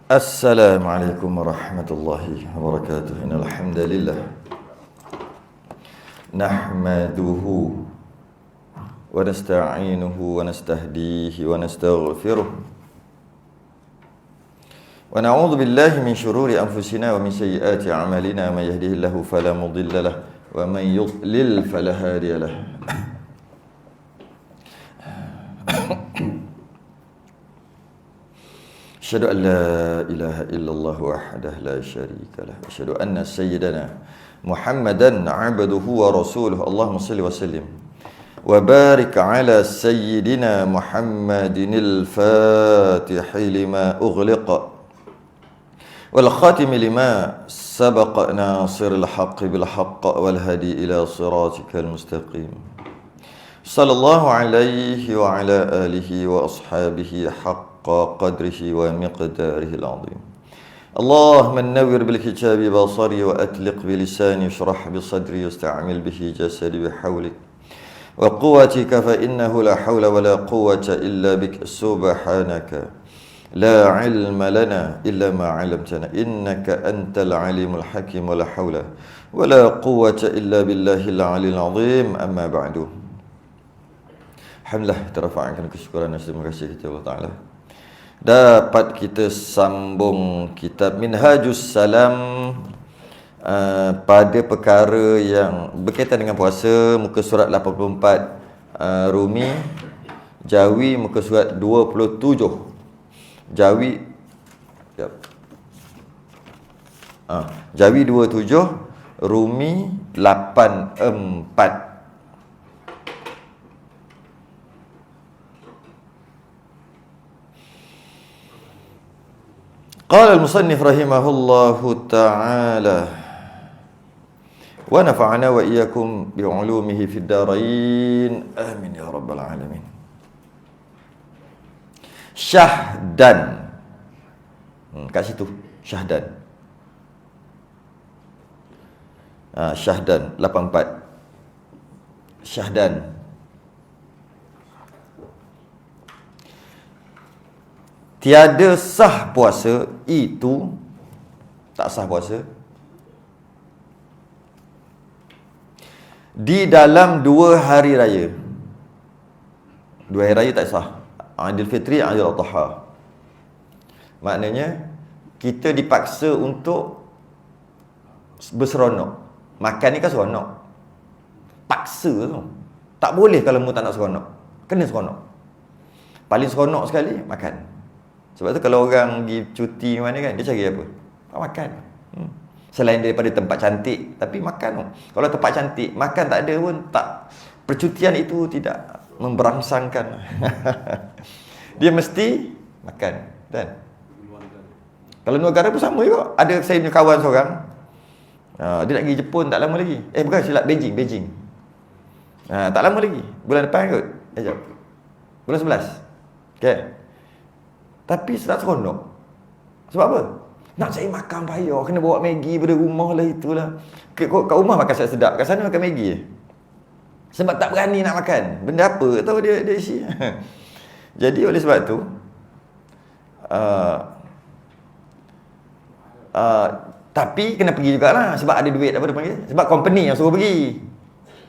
Assalamualaikum warahmatullahi wabarakatuh. Innal hamdalillah nahmaduhu wa nasta'inuhu wa nastahdihi wa nastaghfiruh wa na'udzu billahi min shururi anfusina wa min sayyiati a'malina. May yahdihillahu fala mudilla lahu wa man yudlil fala hadiya lahu. Asyhadu an la ilaha illallah wahdahu la syarika lah. Asyhadu anna sayyidana Muhammadan 'abduhu wa rasuluhu. Allahumma shalli wa sallim wa barik ala sayyidina Muhammadinil fatihi lima ughliqa wal khatimi lima sabaqa nasiril haqqi bil haqq wal hadi ila siratikal mustaqim. Sallallahu alaihi wa ala alihi wa ashabihi قدره ومقداره العظيم. اللهم نور بالكتاب بصري وأطلق بلساني اشرح بصدري واستعمل به جسدي بحولك وقوتك فإنه لا حول ولا قوة إلا بك سبحانك لا علم لنا إلا ما علمتنا إنك أنت العليم الحكيم ولا حول ولا قوة إلا بالله العلي العظيم. أما بعد. Alhamdulillah, terafa'kan kesyukuran dan terima kasih kepada Allah Ta'ala. Dapat kita sambung kitab Minhajus Salam pada perkara yang berkaitan dengan puasa, muka surat 84, Rumi, Jawi muka surat 27. Jawi Jawi 27, Rumi 84. Qala al-musannif rahimahullahu ta'ala wa nafa'ana wa iyyakum bi'ulumihi fid darain amin ya rabbal alamin. Syahdan, kat situ syahdan, syahdan 84. Syahdan, tiada sah puasa itu, tak sah puasa di dalam 2 hari raya. 2 hari raya tak sah. Aidil Fitri, Aidil Adha. Maknanya kita dipaksa untuk berseronok. Makan ni kan seronok. Paksa tu. Tak boleh kalau mu tak nak seronok. Kena seronok. Paling seronok sekali makan. Sebab tu kalau orang pergi cuti mana kan, dia cari apa? Makan. Selain daripada tempat cantik, tapi makan tu. Kalau tempat cantik, makan tak ada pun, tak, percutian itu tidak memberangsangkan. Dia mesti makan, kan? Kalau luar negara pun sama juga. Ada saya punya kawan seorang, dia nak pergi Jepun tak lama lagi. Bukan, silap, Beijing. Tak lama lagi. Bulan depan kot. Sekejap. Bulan 11. Okay. Tapi tak seronok. Sebab apa? Nak cari makan payah, kena bawa Maggi pada rumah lah, itulah. Kat rumah makan sedap, kat sana makan Maggi. Sebab tak berani nak makan. Benda apa tahu dia isi. Jadi oleh sebab tu tapi kena pergi jugalah, sebab ada duit, apa dia panggil? Sebab company yang suruh pergi.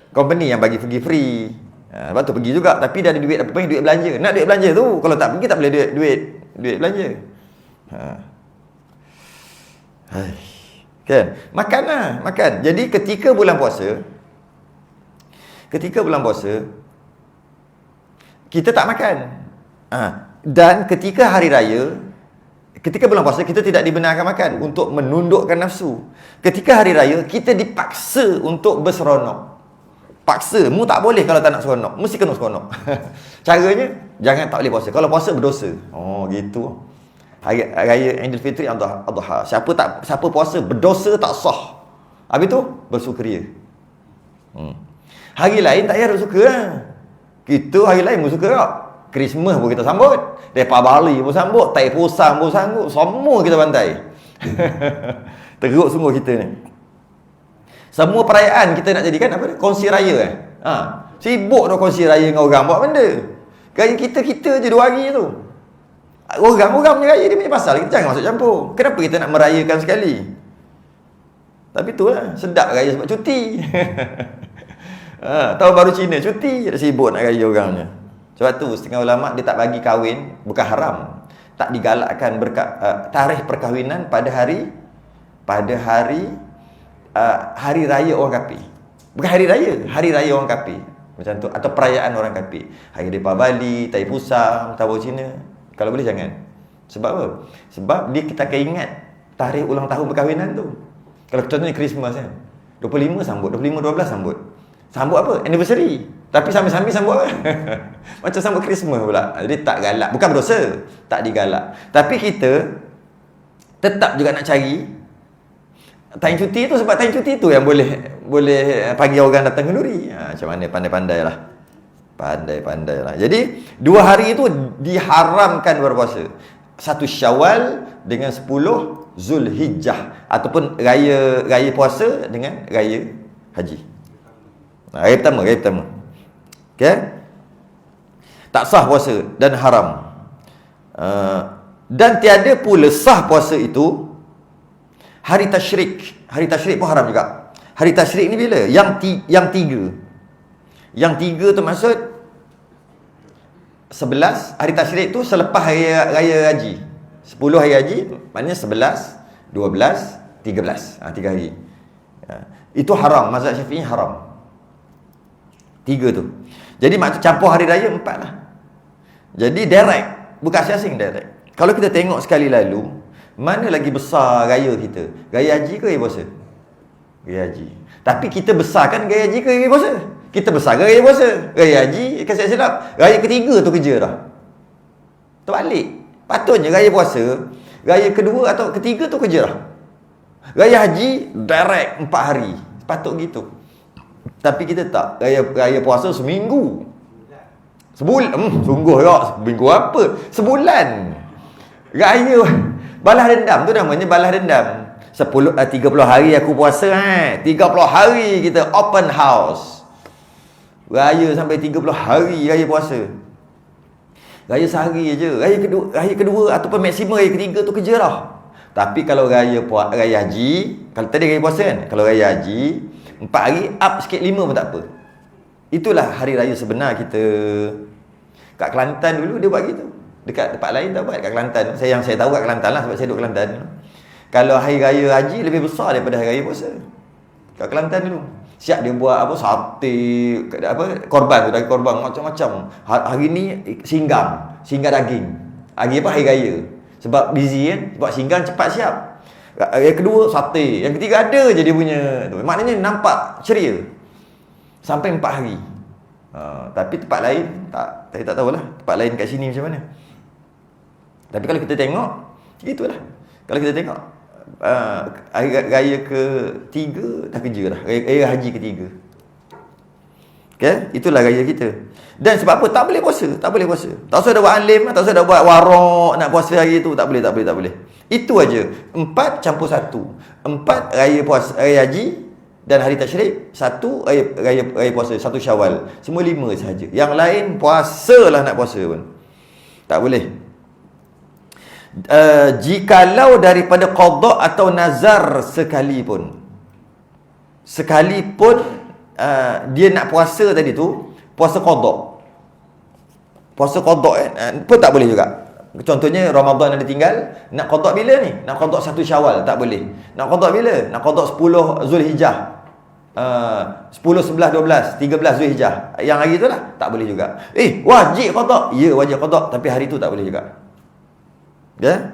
Company yang bagi pergi free. Sebab tu pergi juga, tapi dia ada duit, apa panggil, duit belanja. Nak duit belanja tu, kalau tak pergi tak boleh duit belanja. Kan? Makan. Jadi ketika bulan puasa kita tak makan. Dan ketika hari raya, ketika bulan puasa kita tidak dibenarkan makan untuk menundukkan nafsu. Ketika hari raya kita dipaksa untuk berseronok. Paksa, mu tak boleh kalau tak nak seronok, mesti kena seronok. Caranya, jangan tak boleh puasa. Kalau puasa berdosa. Oh, gitu. Hari raya Aidil Fitri, Adha. Siapa puasa berdosa tak sah. Habis tu bersukaria. Hari lain tak payah bersuka lah. Kita hari lain bersuka tak. Christmas pun kita sambut. Depa Bali pun sambut. Tai Pusang pun sambut. Semua kita bantai. Teruk sungguh kita ni. Semua perayaan kita nak jadikan apa? Kongsi raya. Sibuk dah kongsi raya dengan orang buat benda. Gaya kita je 2 hari tu. Orang punya raya dia punya pasal, kita jangan masuk campur. Kenapa kita nak merayakan sekali? Tapi tu lah, sedap raya sebab cuti. Tahun baru Cina, cuti, dah sibuk nak raya orangnya. Sebab tu setengah ulama' dia tak bagi kahwin, bukan haram, tak digalakkan tarikh perkahwinan pada hari hari raya orang kafir. Bukan hari raya orang kafir. Macam tu, atau perayaan orang kafir. Hari Depa Bali, Tai Pusam, Tahun Cina. Kalau boleh jangan. Sebab apa? Sebab kita akan ingat tarikh ulang tahun perkahwinan tu. Kalau contohnya Christmas kan, 25 sambut, 25-12 sambut. Sambut apa? Anniversary. Tapi sambil-sambil sambut apa? Macam sambut Christmas pula. Jadi tak galak. Bukan berdosa, tak digalak. Tapi kita tetap juga nak cari time cuti tu, sebab time cuti tu yang boleh pagi orang datang kenduri. Macam mana, pandai-pandai lah. Pandai-pandai lah. Jadi 2 hari itu diharamkan berpuasa. 1 Syawal dengan 10 Zulhijjah, ataupun raya puasa dengan raya haji. Raya pertama. Okey? Tak sah puasa dan haram. Dan tiada pula sah puasa itu hari tasyrik. Hari tasyrik pun haram juga. Hari tasyrik ni bila? Yang 3. Yang 3 tu maksud 11 hari tasyrik tu selepas raya haji. 10 hari haji maknanya 11, 12, 13. 3 hari. Itu haram, mazhab Syafi'i haram. 3 tu. Jadi maksud campur hari raya 4 lah. Jadi direct, bukan asing direct. Kalau kita tengok sekali lalu, mana lagi besar raya kita? Raya haji ke raya puasa? Raya haji. Tapi kita besarkan raya haji ke raya puasa? Kita besar raya puasa. Raya haji, kasih silap, raya ketiga tu kerja dah. Terbalik. Patutnya raya puasa, raya kedua atau ketiga tu kerja dah. Raya haji direct 4 hari. Patut gitu. Tapi kita tak. Raya puasa seminggu. Sebulan. Sungguh tak? Seminggu apa? Sebulan. Raya balas dendam tu namanya, balas dendam. 30 hari aku puasa 30 hari kita open house. Raya sampai 30 hari raya puasa. Raya sehari je. Raya kedua ataupun maksimum raya ketiga tu kerja dah. Tapi kalau raya haji, kalau tadi raya puasa kan, kalau raya haji 4 hari, up sikit 5 pun tak apa. Itulah hari raya sebenar kita. Kat Kelantan dulu dia buat gitu. Dekat tempat lain tak buat. Kat Kelantan, saya tahu kat Kelantan lah, sebab saya duduk Kelantan. Kalau hari raya haji lebih besar daripada hari raya puasa. Kat Kelantan dulu. Siap dia buat apa, sate, korban tu, daging korban macam-macam. Hari ni singgang daging. Hari apa? Hari raya. Sebab busy kan, sebab singgang cepat siap. Yang kedua sate, yang ketiga ada je dia punya tu. Maknanya nampak ceria sampai 4 hari. Tapi tempat lain saya tak tahulah tempat lain kat sini macam mana. Tapi kalau kita tengok, itulah. Kalau kita tengok hari raya ke-3 dah kerja dah. Raya haji ke-3. Okey, itulah raya kita. Dan sebab apa? Tak boleh puasa. Tak usah dah buat alim, tak usah dah buat warok nak puasa hari tu. Tak boleh. Itu aja. 4 campur 1. 4 raya puasa, raya haji dan hari tasyrik. 1 raya puasa, 1 Syawal. Semua 5 sahaja. Yang lain puasalah nak puasa pun. Tak boleh. Jikalau daripada qada atau nazar sekalipun dia nak puasa tadi tu, puasa qada pun tak boleh juga. Contohnya Ramadan ada tinggal, nak qada bila ni? Nak qada 1 Syawal, tak boleh. Nak qada bila? Nak qada 10 Zulhijjah, 10, 11, 12, 13 Zulhijjah, yang hari tu lah, tak boleh juga. Wajib qada. Ya, wajib qada, tapi hari tu tak boleh juga. Ya?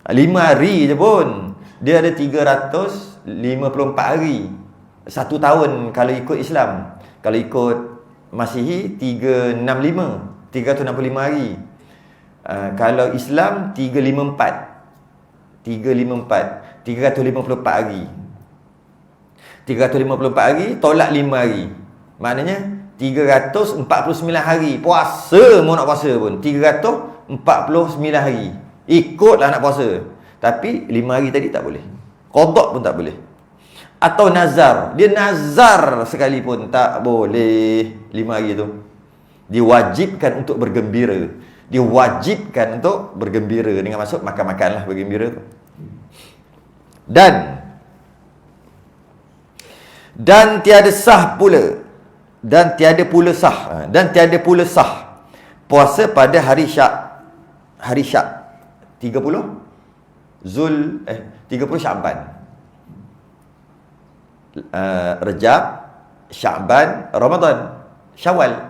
5 hari je pun dia ada 354 hari. 1 tahun kalau ikut Islam. Kalau ikut Masihi 365 hari. Kalau Islam 354 354 hari. 354 hari tolak 5 hari. Maknanya 349 hari. Puasa mau nak puasa pun 349 hari. Ikutlah nak puasa. Tapi 5 hari tadi tak boleh. Qada pun tak boleh. Atau nazar. Dia nazar sekalipun tak boleh 5 hari tu. Diwajibkan untuk bergembira. Diwajibkan untuk bergembira, dengan maksud makan-makanlah bergembira tu. Dan tiada sah pula, dan tiada pula sah puasa pada hari Syak 30 Sya'ban. Rejab, Sya'ban, Ramadan, Syawal.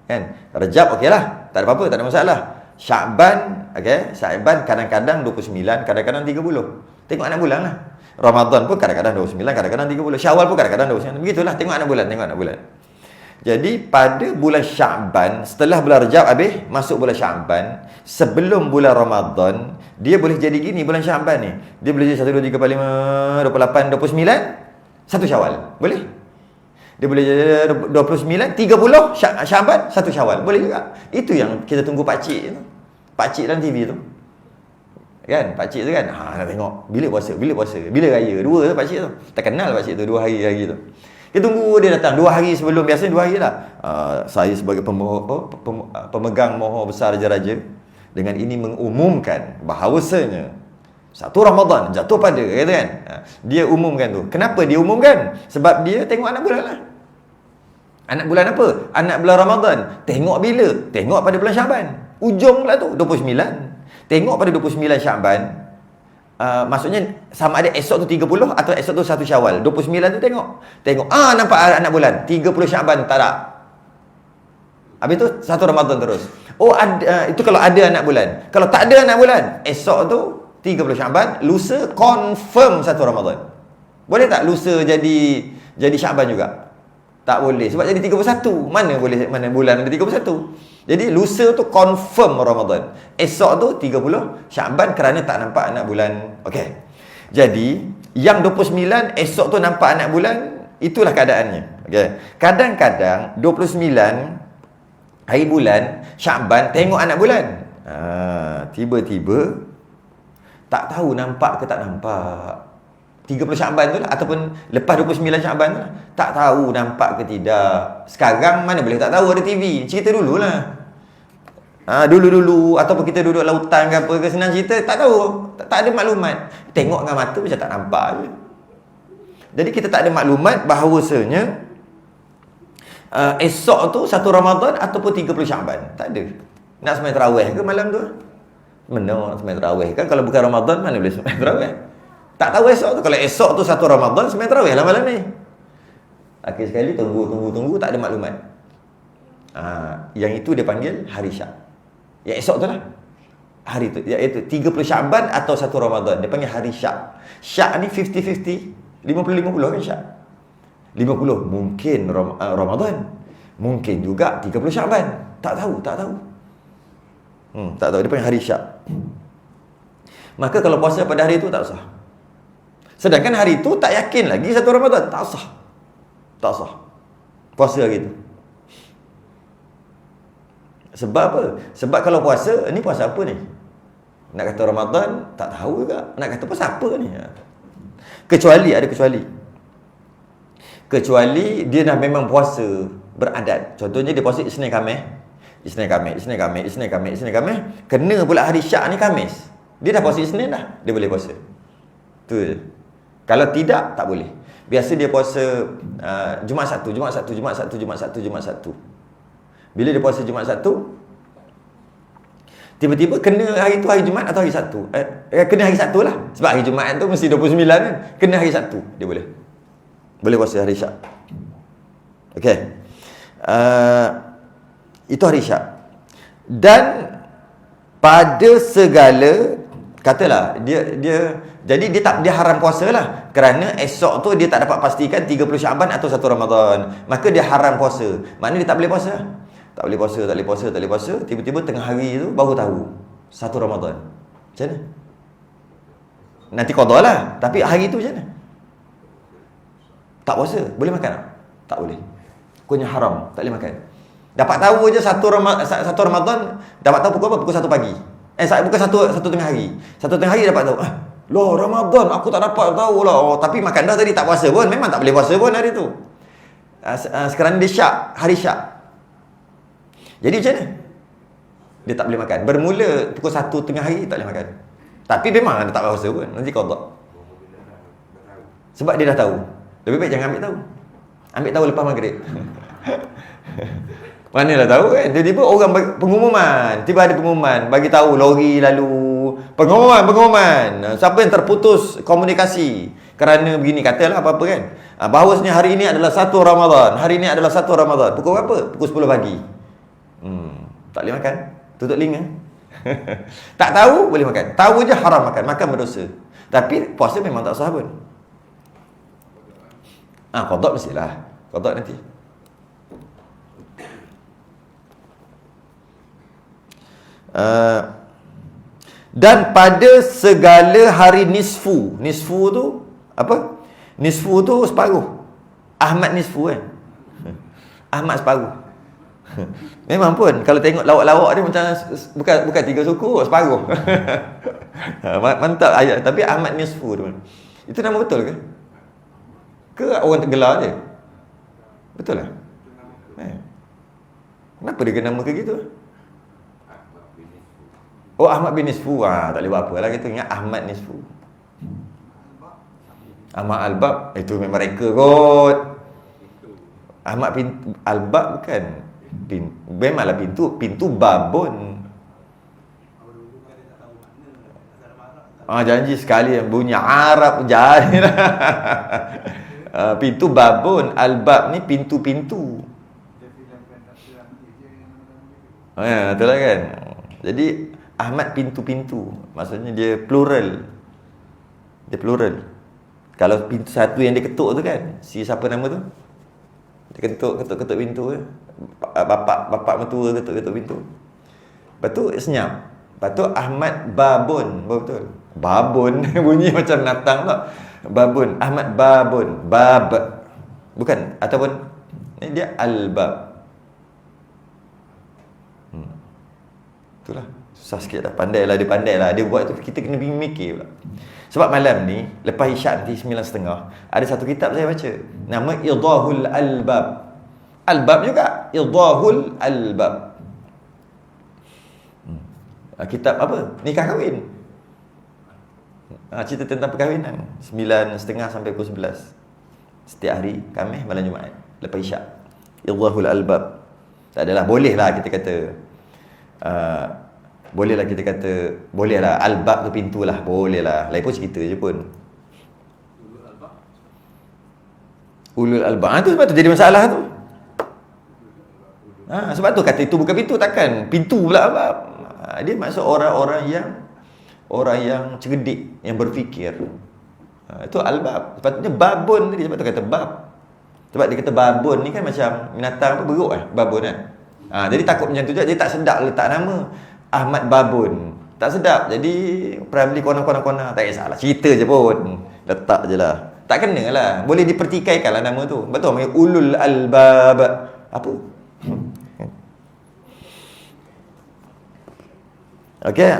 Kan? Rejab okeylah, tak ada apa-apa, tak ada masalah. Sya'ban, okey, Sya'ban kadang-kadang 29, kadang-kadang 30. Tengok anak bulan lah. Ramadan pun kadang-kadang 29, kadang-kadang 30. Syawal pun kadang-kadang 29. Begitulah, tengok anak bulan. Jadi pada bulan Sya'ban, setelah bulan Rejab habis, masuk bulan Sya'ban, sebelum bulan Ramadan, dia boleh jadi gini bulan Sya'ban ni. Dia boleh jadi 1, 2, 3, 4, 5, 28, 29, 1 Syawal. Boleh? Dia boleh jadi 29, 30 Sya'ban, 1 Syawal. Boleh juga. Itu yang kita tunggu pakcik tu. Pakcik dalam TV tu. Kan? Pakcik tu kan, nak tengok bila puasa, bila raya. 2 tu pakcik tu. Tak kenal pakcik tu 2 hari tu. Kita tunggu dia datang 2 hari sebelum, biasanya 2 hari lah. Saya sebagai pemegang Maha Besar Raja-Raja, dengan ini mengumumkan bahawasanya 1 Ramadan jatuh pada, kata kan. Dia umumkan tu. Kenapa dia umumkan? Sebab dia tengok anak bulan lah. Anak bulan apa? Anak bulan Ramadan. Tengok bila? Tengok pada bulan Sya'ban. Ujung pula tu, 29. Tengok pada 29 Sya'ban. Maksudnya sama ada esok tu 30 atau esok tu 1 Syawal. 29 tu tengok. Nampak anak bulan. 30 Sya'ban tak ada. Habis tu 1 Ramadan terus. Itu kalau ada anak bulan. Kalau tak ada anak bulan, esok tu 30 Sya'ban, lusa confirm 1 Ramadan. Boleh tak lusa jadi Sya'ban juga? Tak boleh, sebab jadi 31. Mana bulan ada 31? Jadi lusa tu confirm Ramadan. Esok tu 30 Sya'ban kerana tak nampak anak bulan. Okey. Jadi yang 29 esok tu nampak anak bulan, itulah keadaannya. Okey. Kadang-kadang 29 hari bulan Sya'ban tengok anak bulan. Tiba-tiba tak tahu nampak ke tak nampak. 30 Sya'ban tu lah, ataupun lepas 29 Sya'ban tu lah, tak tahu nampak ke tidak. Sekarang mana boleh tak tahu, ada TV. Cerita dululah. Dulu-dulu, ataupun kita duduk lautan ke apa ke, senang cerita, tak tahu. Tak ada maklumat. Tengok dengan mata macam tak nampak je. Jadi kita tak ada maklumat bahawasanya esok tu 1 Ramadan ataupun 30 Sya'ban. Tak ada. Nak sembahyang tarawih ke malam tu? Mana nak sembahyang tarawih kan? Kalau bukan Ramadan, mana boleh sembahyang tarawih? Tak tahu esok tu. Kalau esok tu 1 Ramadan, sembahyang tarawih lah malam ni. Akhir sekali tunggu, tak ada maklumat. Yang itu dia panggil hari Syak. Yang esok tu lah. Hari tu, iaitu 30 Sya'ban atau 1 Ramadan. Dia panggil hari Syak. Syak ni 50-50. 50-50 kan Syak. 50 mungkin Ramadan. Mungkin juga 30 Sya'ban. Tak tahu. Tak tahu. Dia panggil hari Syak. Maka kalau puasa pada hari itu tak sah. Sedangkan hari itu tak yakin lagi 1 Ramadan. Tak sah. Puasa hari itu. Sebab apa? Sebab kalau puasa, ni puasa apa ni? Nak kata Ramadan, tak tahu juga. Nak kata puasa apa ni? Ada kecuali. Kecuali dia dah memang puasa beradat. Contohnya dia puasa Isnin Khamis. Kena pula hari Syak ni Khamis. Dia dah puasa Isnin dah. Dia boleh puasa. Tu je. Kalau tidak, tak boleh. Biasa dia puasa Jumaat Sabtu. Bila dia puasa Jumaat Sabtu, tiba-tiba kena hari tu hari Jumaat atau hari Sabtu. Kena hari Sabtu lah. Sebab hari Jumaat tu mesti 29 kan. Kena hari Sabtu, dia boleh. Boleh puasa hari Syak. Okey. Itu hari Syak. Dan pada segala, katalah jadi dia haram puasa lah. Kerana esok tu dia tak dapat pastikan 30 Sya'ban atau 1 Ramadan. Maka dia haram puasa. Maknanya dia tak boleh puasa. Tak boleh puasa. Tiba-tiba tengah hari tu baru tahu 1 Ramadan. Macam mana? Nanti qada lah. Tapi hari tu macam mana? Tak puasa. Boleh makan tak? Tak boleh. Hukumnya haram. Tak boleh makan. Dapat tahu je 1 Ramadan. Dapat tahu pukul apa? Pukul 1 pagi. Bukan satu tengah hari. 1 tengah hari dapat tahu. Loh, Ramadan aku tak dapat tahu lah. Tapi makan dah tadi tak puasa pun. Memang tak boleh puasa pun hari tu. Sekarang dia Syak, hari Syak. Jadi macam mana? dia tak boleh makan. Bermula pukul 1 tengah hari tak boleh makan. Tapi memang dia tak rasa pun, nanti qada. Sebab dia dah tahu. Lebih baik jangan ambil tahu. Ambil tahu lepas maghrib. Mana dah tahu kan? Tiba-tiba orang pengumuman, tiba ada pengumuman, bagi tahu lori lalu. Pengumuman. Siapa yang terputus komunikasi kerana begini, katalah apa-apa kan. Bahawasanya hari ini adalah 1 Ramadan. Hari ini adalah 1 Ramadan. Pukul berapa? Pukul 10 pagi. Tak boleh makan. Tutup telinga. Tak tahu boleh makan. Tahu je haram makan. Makan berdosa. Tapi puasa memang tak sah pun. Qada mestilah. Qada nanti. Dan pada segala hari nisfu. Nisfu tu apa? Nisfu tu separuh. Ahmad nisfu kan. Ahmad separuh. Memang pun kalau tengok lawak-lawak dia macam bukan 3 suku, separuh. Mantap ayat. Tapi Ahmad nisfu tu. Itu nama betul ke? Ke orang tergelar je? Betul lah. Kenapa dia kena nama ke gitu? Oh, Ahmad bin Nisfu. Tak boleh buat apa lah kita ingat Ahmad Nisfu. Ahmad Al-Bab itu memang mereka kot. Ahmad bin Al-Bab bukan memanglah pintu babun. Janji sekali yang bunyi Arab jadi. Pintu babun, Al-Bab ni pintu-pintu. Betul lah kan. Jadi Ahmad pintu-pintu. Maksudnya dia plural. Dia plural. Kalau pintu satu yang dia ketuk tu kan, si siapa nama tu? Dia ketuk pintu ke? Bapak mertua ketuk pintu. Lepas tu senyap. Lepas tu Ahmad Babun. Betul. Babun bunyi macam natang pula. Babun. Ahmad Babun. Bab. Bukan. Ataupun ini dia Al-Bab. Itulah. Susah sikit lah. Pandai lah. Dia buat tu kita kena mikir pula. Sebab malam ni lepas isyak nanti 9.30 ada satu kitab saya baca. Nama Idahul Albab. Albab juga. Idahul Albab. Kitab apa? Nikah kahwin. Cerita tentang perkahwinan. 9.30 sampai pukul 11. Setiap hari Khamis malam Jumaat lepas isyak. Idahul Albab. Tak adalah. Bolehlah kita kata bolehlah Al-Bab tu pintu lah, bolehlah. Lain pun cerita je pun. Ulul Albab. Tu sebab tu jadi masalah tu. Sebab tu kata itu bukan pintu, takkan pintu pula Albab. Dia maksud orang yang cerdik, yang berfikir. Itu Al-Bab. Sepatutnya babun tadi, sebab tu kata bab. Sebab dia kata babun ni kan macam binatang apa, beruk babun kan. Jadi takut macam tu je, dia tak sedap letak nama Ahmad Babun. Tak sedap. Jadi primary kona-kona tak kisahlah. Cerita je pun. Letak je lah. Tak kena lah. Boleh dipertikaikan lah nama tu. Betul. Ulul Albab. Apa? Okey.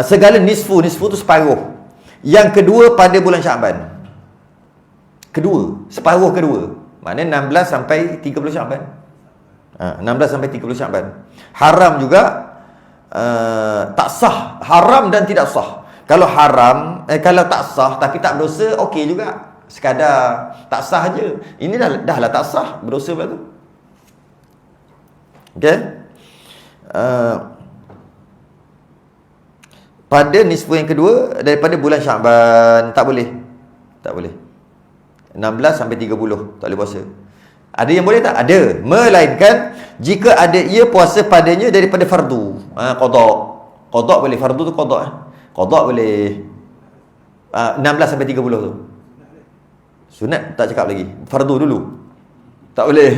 Segala nisfu tu separuh. Yang kedua pada bulan Syaban. Separuh kedua. Maknanya 16 sampai 30 Syaban. 16 sampai 30 Syaban. Haram juga tak sah. Haram dan tidak sah. Kalau haram, kalau tak sah tapi tak berdosa, okey juga. Sekadar tak sah je. Ini dah lah tak sah, berdosa pula tu. Okey. Pada nisfu yang kedua daripada bulan Syaban tak boleh. 16 sampai 30 tak boleh puasa. Ada yang boleh tak? Ada. Melainkan jika ada ia puasa padanya daripada fardu. Qada boleh. Fardu tu qada. Qada boleh 16 sampai 30 tu. Sunat tak cakap lagi. Fardu dulu. Tak boleh.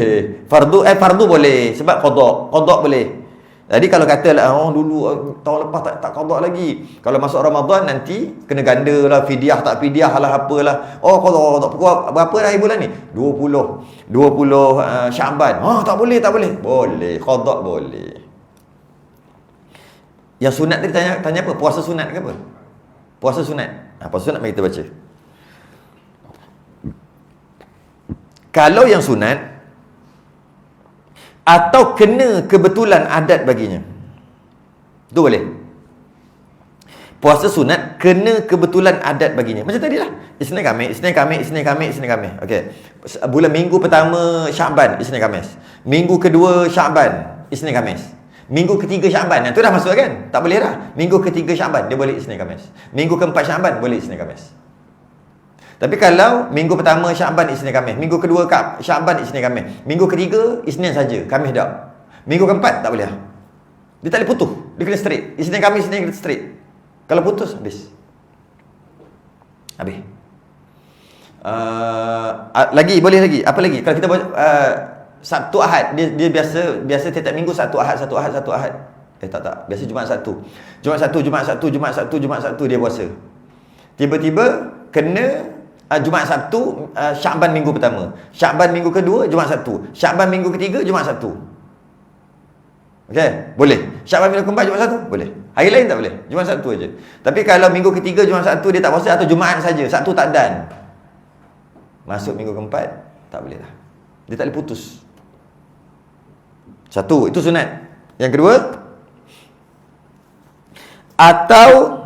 Fardu boleh sebab qada boleh. Jadi kalau katalah dulu tahun lepas tak qada lagi. Kalau masuk Ramadan nanti kena ganda lah, fidyah tak fidyah lah apalah. Qada berapa hari bulan ni? 20 Syaban. Tak boleh. Boleh, qada boleh. Yang sunat tadi tanya apa? Puasa sunat ke apa? Puasa sunat. Puasa sunat mari kita baca. Kalau yang sunat atau kena kebetulan adat baginya. Itu boleh. Puasa sunat kena kebetulan adat baginya. Macam tadi lah. Isnin Khamis, Isnin Khamis, Isnin Khamis, Isnin Khamis. Okey. Bulan minggu pertama Syaban, Isnin Khamis. Minggu kedua Syaban, Isnin Khamis. Minggu ketiga Syaban, itu dah masuk kan? Tak boleh dah. Minggu ketiga Syaban, dia boleh Isnin Khamis. Minggu keempat Syaban, boleh Isnin Khamis. Tapi kalau minggu pertama Syaban, Isnin Khamis. Minggu kedua Syaban, Isnin Khamis. Minggu ketiga, Isnin saja. Khamis tak. Minggu keempat, tak boleh. Dia tak boleh putus. Dia kena straight. Isnin Khamis, Isnin kena straight. Kalau putus, habis. Habis. Lagi, boleh lagi. Apa lagi? Kalau kita buat Sabtu Ahad, dia biasa tiap minggu Sabtu Ahad. Tak. Biasa Jumaat Sabtu. Jumaat Sabtu dia puasa. Tiba-tiba kena Jumaat Sabtu Syaban minggu pertama. Syaban minggu kedua Jumaat Sabtu. Syaban minggu ketiga Jumaat Sabtu. Okey, boleh. Syaban minggu keempat Jumaat Sabtu, boleh. Hari lain tak boleh. Jumaat Sabtu aja. Tapi kalau minggu ketiga Jumaat Sabtu dia tak puasa atau Jumaat saja, Sabtu tak dan. Masuk minggu keempat tak boleh dah. Dia tak boleh putus. Satu, itu sunat. Yang kedua, atau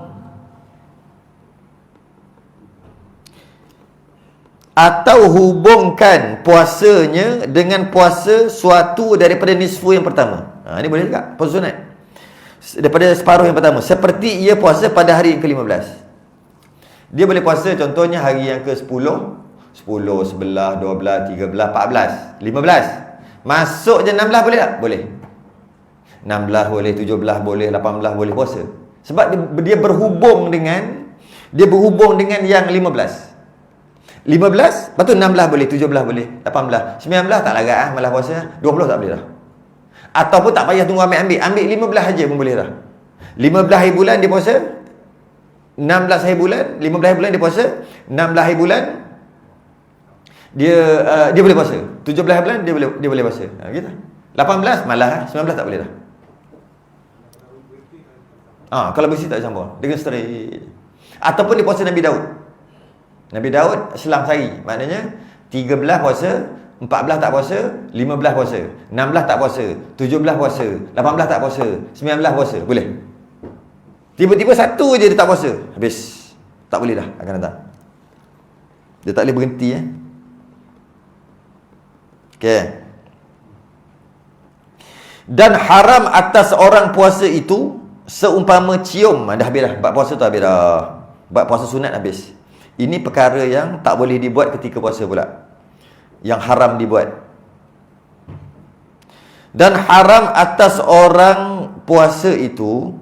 hubungkan puasanya dengan puasa suatu daripada nisfu yang pertama. Ini boleh tak? Puasa sunat daripada separuh yang pertama, seperti ia puasa pada hari yang ke-15. Dia boleh puasa contohnya hari yang ke-10, 10, 11, 12, 13, 14, 15. Masuk je 16 boleh tak? Boleh. 16 boleh, 17 boleh, 18 boleh puasa. Sebab dia berhubung dengan yang 15. 15, lepas tu 16 boleh, 17 boleh, 18, 19 tak larat malah puasa, 20 tak boleh dah. Ataupun tak payah tunggu ambil 15 aja pun boleh dah. 15 hari bulan dia puasa, 16 hari bulan, 15 hari bulan dia puasa, 16 hari bulan dia boleh puasa. 17 hari bulan dia boleh puasa. Gitu. 18 malah 19 tak boleh dah. Kalau bersih tak campur, dia kena straight. Ataupun dia puasa Nabi Daud selang sehari. Maknanya 13 puasa, 14 tak puasa, 15 puasa, 16 tak puasa, 17 puasa, 18 tak puasa, 19 puasa. Boleh. Tiba-tiba satu je dia tak puasa, habis. Tak boleh dah akan datang. Dia tak boleh berhenti. Okey. Dan haram atas orang puasa itu seumpama cium. Dah habis dah. Bab puasa tu habis dah. Bab puasa sunat habis. Ini perkara yang tak boleh dibuat ketika puasa pula. Yang haram dibuat. Dan haram atas orang puasa itu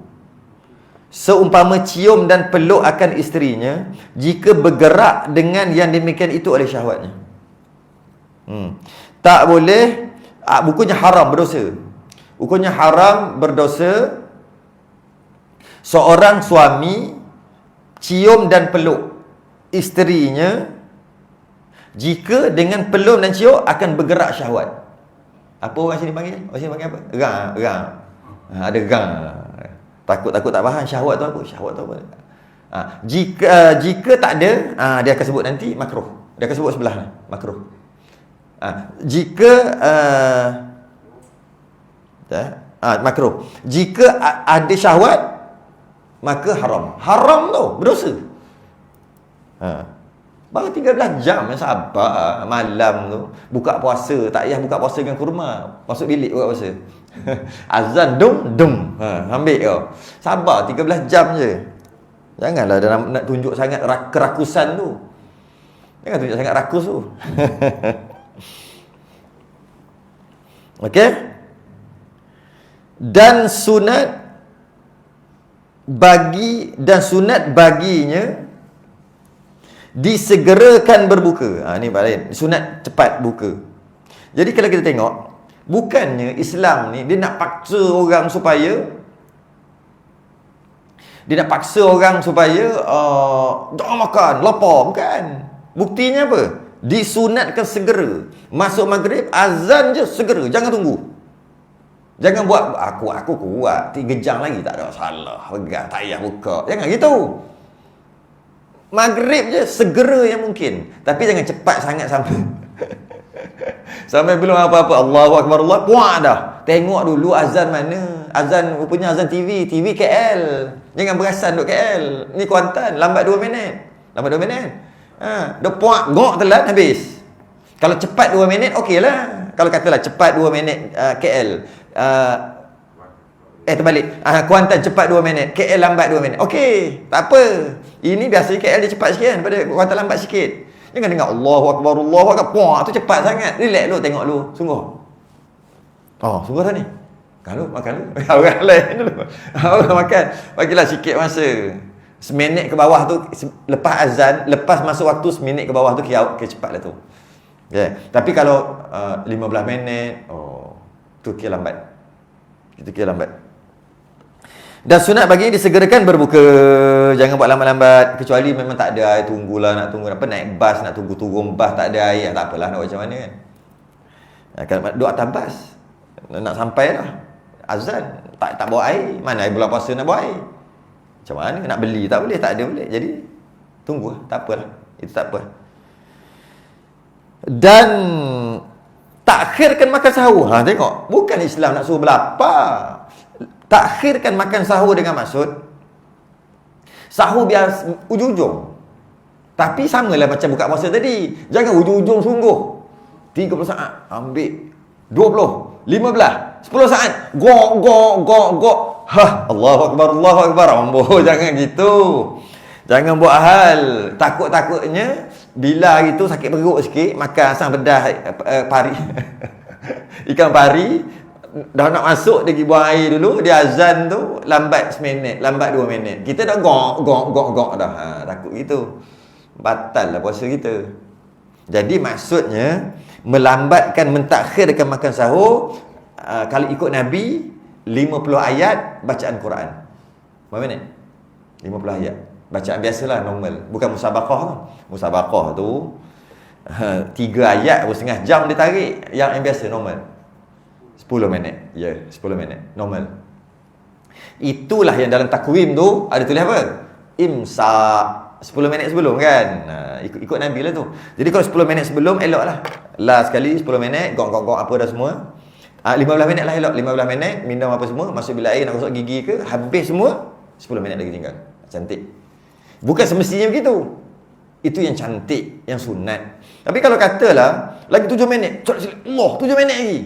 seumpama cium dan peluk akan isterinya jika bergerak dengan yang demikian itu oleh syahwatnya. Tak boleh. Bukunya haram, berdosa. Hukumnya haram, berdosa seorang suami cium dan peluk isterinya jika dengan peluk dan cium akan bergerak syahwat. Apa orang sini panggil? Orang sini panggil apa? Gerang. Ada gerang. Takut tak faham syahwat tu apa? Syahwat tu apa? Jika tak ada, dia akan sebut nanti makruh. Dia akan sebut sebelah ni, makruh. Jika makruh. Jika ada syahwat, maka haram. Haram tu, berdosa. Baru 13 jam yang sabar malam tu. Buka puasa, tak payah buka puasa dengan kurma. Masuk bilik buka puasa. Azan dum. Ambil kau. Sabar 13 jam je. Janganlah nak tunjuk sangat kerakusan tu. Jangan tunjuk sangat rakus tu. Okey? Dan sunat baginya disegerakan berbuka. Ni lain. Sunat cepat buka. Jadi kalau kita tengok, bukannya Islam ni dia nak paksa orang supaya jangan makan, lapar. Bukan. Buktinya apa? Disunatkan segera. Masuk maghrib, azan je segera. Jangan tunggu. Jangan buat aku kuat 3 jam lagi tak ada masalah. Pegang tak payah buka. Jangan gitu. Maghrib je segera yang mungkin. Tapi jangan cepat sangat sampai Sampai belum apa-apa, Allahu Akbar, Allah, puak dah. Tengok dulu azan mana. Azan, rupanya azan TV. TV KL. Jangan berasan duk KL. Ni Kuantan, lambat 2 minit. Lambat 2 minit. Dia puak, gok telan, habis. Kalau cepat 2 minit, okey lah. Kalau katalah cepat 2 minit KL. Terbalik. Kuantan cepat 2 minit, KL lambat 2 minit. Okey, tak apa. Ini biasanya KL dia cepat sikit daripada Kuantan lambat sikit. Jangan dengar Allahu Akbar, Allahu Akbar. Puak tu cepat sangat. Relax dulu, tengok dulu. Sungguh. Sungguh dah ni. Makan dulu. Orang lain dulu. Orang makan. Bagilah sikit masa. Seminit ke bawah tu, lepas azan, lepas masuk waktu seminit ke bawah tu, cepatlah tu. Okay. Tapi kalau 15 minit, tu kira lambat. Itu kira lambat. Dan sunat bagi disegerakan berbuka. Jangan buat lambat-lambat. Kecuali memang tak ada air, tunggulah, nak tunggu apa, naik bas, nak tunggu turun bas, tak ada air, tak apalah, nak buat macam mana kan. Kalau duduk atas bas, nak sampai dah azan, tak bawa air. Mana air bulan puasa nak bawa air? Macam mana? Nak beli tak boleh, tak ada boleh. Jadi tunggu, tak apalah. Itu tak apa. Dan takhirkan makan sahur. Tengok, bukan Islam nak suruh berlapar. Takhirkan makan sahur dengan maksud sahur biar ujung-ujung. Tapi samalah macam buka puasa tadi. Jangan ujung-ujung sungguh. 30 saat ambil 20, 15, 10 saat. Gok. Allahu Akbar, Allahu Akbar. Jangan gitu. Jangan buat hal. Takut-takutnya bila gitu sakit perut sikit, makan asam bedah pari. Ikan pari. Dah nak masuk, dia pergi buang air dulu. Dia azan tu lambat seminit, lambat 2 minit. Kita dah gok dah. Takut gitu. Batal lah puasa kita. Jadi maksudnya melambatkan, mentakhirkan makan sahur. Kalau ikut Nabi 50 ayat bacaan Quran. Berapa minit? 50 ayat. Bacaan biasalah, normal. Bukan musabaqah tu. Musabaqah tu 3 ayat 1/2 jam dia tarik. Yang biasa normal 10 minit. 10 minit. Normal. Itulah yang dalam takwim tu ada tulis apa? Imsak. 10 minit sebelum kan. Ikut Nabi lah tu. Jadi kalau 10 minit sebelum, elok lah. Last sekali 10 minit, gok apa dah semua. 15 minit lah elok. 15 minit, minum apa semua. Masuk bilik air, nak gosok gigi ke. Habis semua, 10 minit lagi tinggal. Cantik. Bukan semestinya begitu. Itu yang cantik, yang sunat. Tapi kalau katalah, lagi 7 minit. Allah, 7 minit lagi.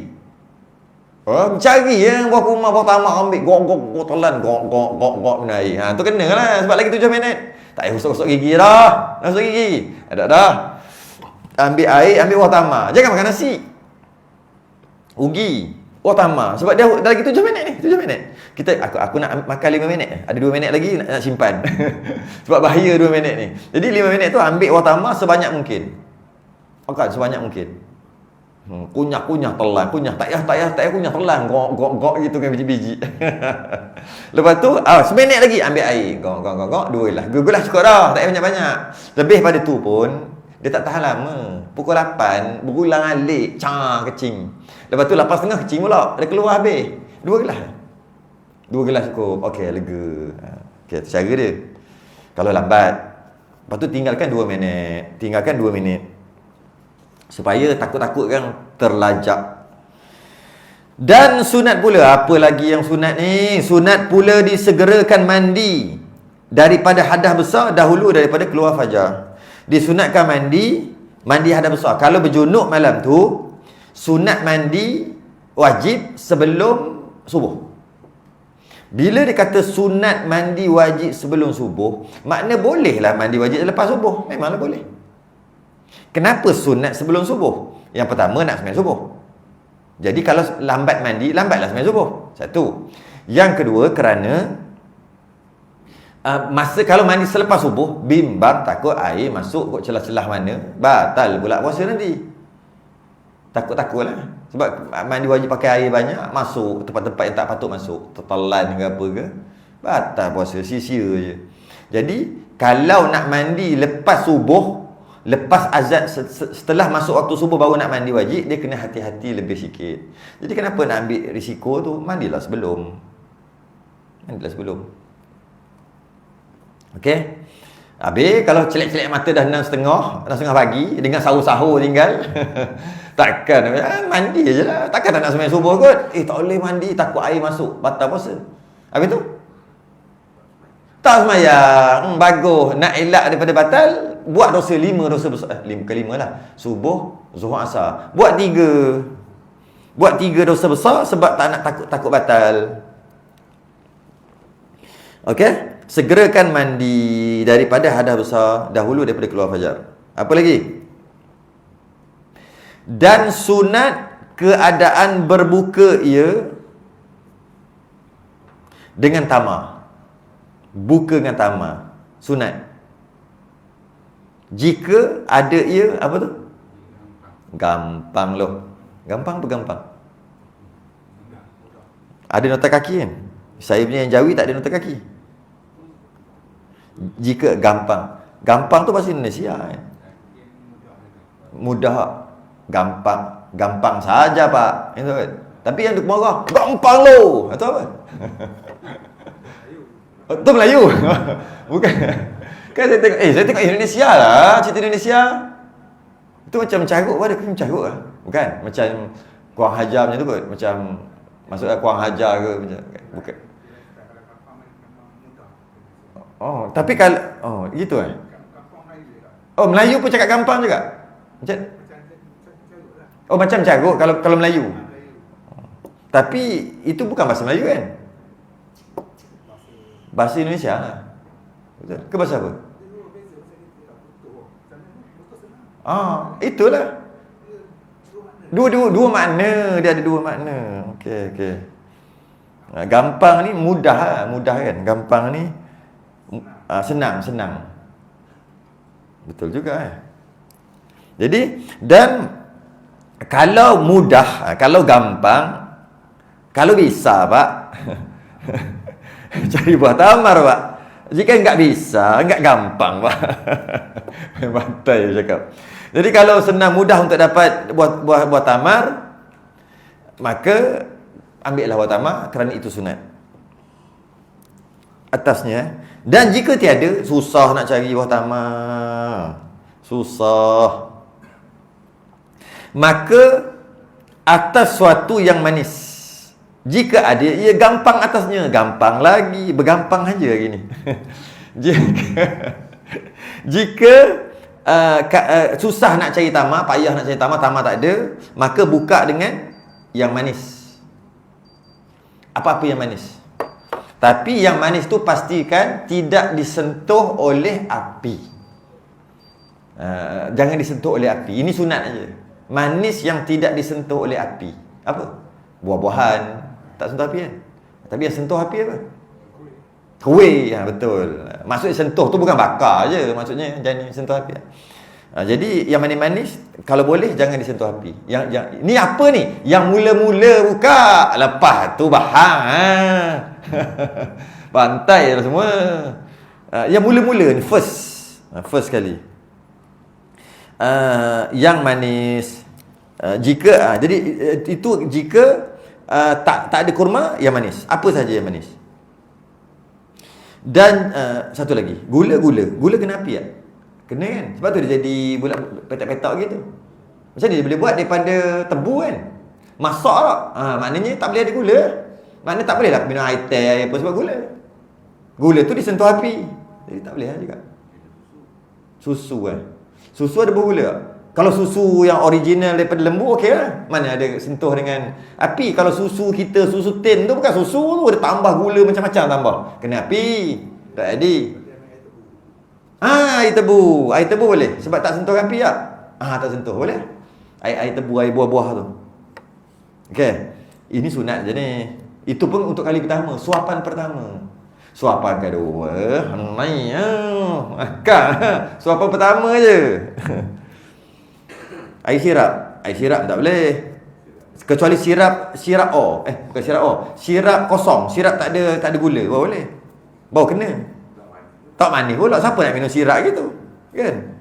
Cari buah kurma, buah tamak, ambil gok telan, gok benda air. Tu kena lah sebab lagi 7 minit. Tak payah gosok gigi dah. Nak gosok gigi. Ada dah. Ambil air, ambil buah tamak. Jangan makan nasi. Rugi. Buah tamak. Sebab dia dah lagi 7 minit ni. 7 minit. Aku nak makan 5 minit. Ada 2 minit lagi nak simpan. Sebab bahaya 2 minit ni. Jadi 5 minit tu ambil buah tamak sebanyak mungkin. Makan sebanyak mungkin. Kunyah telan, tak payah kunyah telan, gok gitu kan biji-biji. Lepas tu seminit lagi ambil air, gok 2 lah. Gugulah cukup dah, tak payah banyak-banyak. Lebih pada tu pun dia tak tahan lama. Pukul 8 berulang alik, kecing. Lepas tu 8.30 kecing pula, dia keluar habis. 2 gelas. 2 gelas cukup. Okey, lega. Okey, tu cara dia. Kalau lambat, lepas tu tinggalkan 2 minit. Supaya takut-takut kan terlajak. Dan sunat pula, apa lagi yang sunat ni? Sunat pula disegerakan mandi daripada hadas besar dahulu daripada keluar fajar. Disunatkan mandi hadas besar. Kalau berjunuk malam tu, sunat mandi wajib sebelum subuh. Bila dia kata sunat mandi wajib sebelum subuh, makna bolehlah mandi wajib lepas subuh. Memanglah boleh. Kenapa sunat sebelum subuh? Yang pertama nak sembahyang subuh. Jadi kalau lambat mandi, lambatlah sembahyang subuh. Satu. Yang kedua kerana masa kalau mandi selepas subuh, bimbang takut air masuk kot celah-celah mana, batal pula puasa nanti. Takut-takutlah. Sebab mandi wajib pakai air banyak, masuk tempat-tempat yang tak patut masuk, tertelan ke apa ke, batal puasa, sia-sia je. Jadi kalau nak mandi lepas subuh, lepas azan, setelah masuk waktu subuh baru nak mandi wajib, dia kena hati-hati lebih sikit. Jadi kenapa nak ambil risiko tu? Mandilah sebelum. Okey. Habis kalau celek-celek mata dah 6:30 pagi dengan sahur-sahur tinggal. Takkan mandi je lah. Takkan tak nak sembahyang subuh kot. Tak boleh mandi, takut air masuk, batal puasa. Habis tu tak sembahyang. Bagus. Nak elak daripada batal, buat dosa 5 dosa besar. 5 ke 5 lah. Subuh, Zuhur, Asar. Buat 3. Buat 3 dosa besar sebab tak nak takut batal. Okey? Segerakan mandi daripada hadas besar dahulu daripada keluar fajar. Apa lagi? Dan sunat keadaan berbuka ia dengan tamar. Buka dengan tamar. Sunat. Jika ada ia, apa tu? Gampang loh. Gampang apa gampang? Ada nota kaki kan? Saya punya yang Jawi tak ada nota kaki. Jika gampang. Gampang tu bahasa Indonesia kan? Mudah. Gampang. Gampang saja Pak. Itu kan? Tapi yang duk marah, gampang lo. Itu apa? Itu Melayu. Bukan. Kan saya tengok Indonesia lah, cerita Indonesia. Itu macam carut apa? Ada macam carut lah. Bukan, macam Kurang Hajar macam tu kot. Macam maksudnya Kurang Hajar ke macam, bukan. Oh, tapi kalau gitu eh. Oh, Melayu pun cakap gampang juga. Macam macam carut kalau Melayu. Tapi itu bukan bahasa Melayu kan? Bahasa Indonesia lah. Betul. Ke bahasa apa? Itulah. Dua makna. Dia ada dua makna. Okey. Gampang ni mudah kan. Gampang ni senang. Betul juga Jadi, dan kalau mudah, kalau gampang, kalau bisa Pak, cari buah tamar Pak. Jika enggak bisa, enggak gampang Pak. Bantai cakap. Jadi kalau senang mudah untuk dapat buah tamar, maka ambillah buah tamar kerana itu sunat. Atasnya. Dan jika tiada, susah nak cari buah tamar. Susah. Maka atas suatu yang manis. Jika ada, ia gampang atasnya. Gampang lagi. Bergampang aja hari ni. Jika susah nak cari tamar, payah nak cari tamar tak ada, maka buka dengan yang manis. Apa-apa yang manis. Tapi yang manis tu pastikan tidak disentuh oleh api. Jangan disentuh oleh api. Ini sunat aja. Manis yang tidak disentuh oleh api. Apa? Buah-buahan tak sentuh api kan? Tapi yang sentuh api apa? Kuih. Betul. Maksudnya sentuh tu bukan bakar je. Maksudnya jangan sentuh api. Jadi yang manis-manis kalau boleh jangan disentuh api. Yang ni apa ni? Yang mula-mula buka, lepas tu bahang. Pantai lah semua. Yang mula-mula ni first kali. Yang manis. Jika jadi itu jika tak ada kurma, yang manis. Apa saja yang manis. Dan satu lagi, gula kena api tak? Kena kan? Sebab tu dia jadi bulat petak-petak gitu. Macam dia boleh buat daripada tebu kan? Masak tak? Maknanya tak boleh ada gula. Maknanya tak boleh lah minum air teh apa sebab gula tu disentuh api. Jadi tak boleh lah juga. Susu kan? Susu ada bergula tak? Kalau susu yang original daripada lembu, okey lah. Mana ada sentuh dengan api. Kalau susu kita, susu tin tu bukan susu tu. Ada tambah gula macam-macam tambah. Kena api. Tak jadi. Air tebu. Air tebu boleh. Sebab tak sentuh api tak? Tak sentuh. Boleh. Air tebu, air buah-buah tu. Okey. Ini sunat je ni. Itu pun untuk kali pertama. Suapan pertama. Suapan kedua. Makan. Suapan pertama je. Air sirap tak boleh. Kecuali sirap O. Bukan sirap O. Sirap kosong. Sirap tak ada gula. Baru boleh. Baru kena. Tak manis pula. Siapa nak minum sirap gitu? Kan?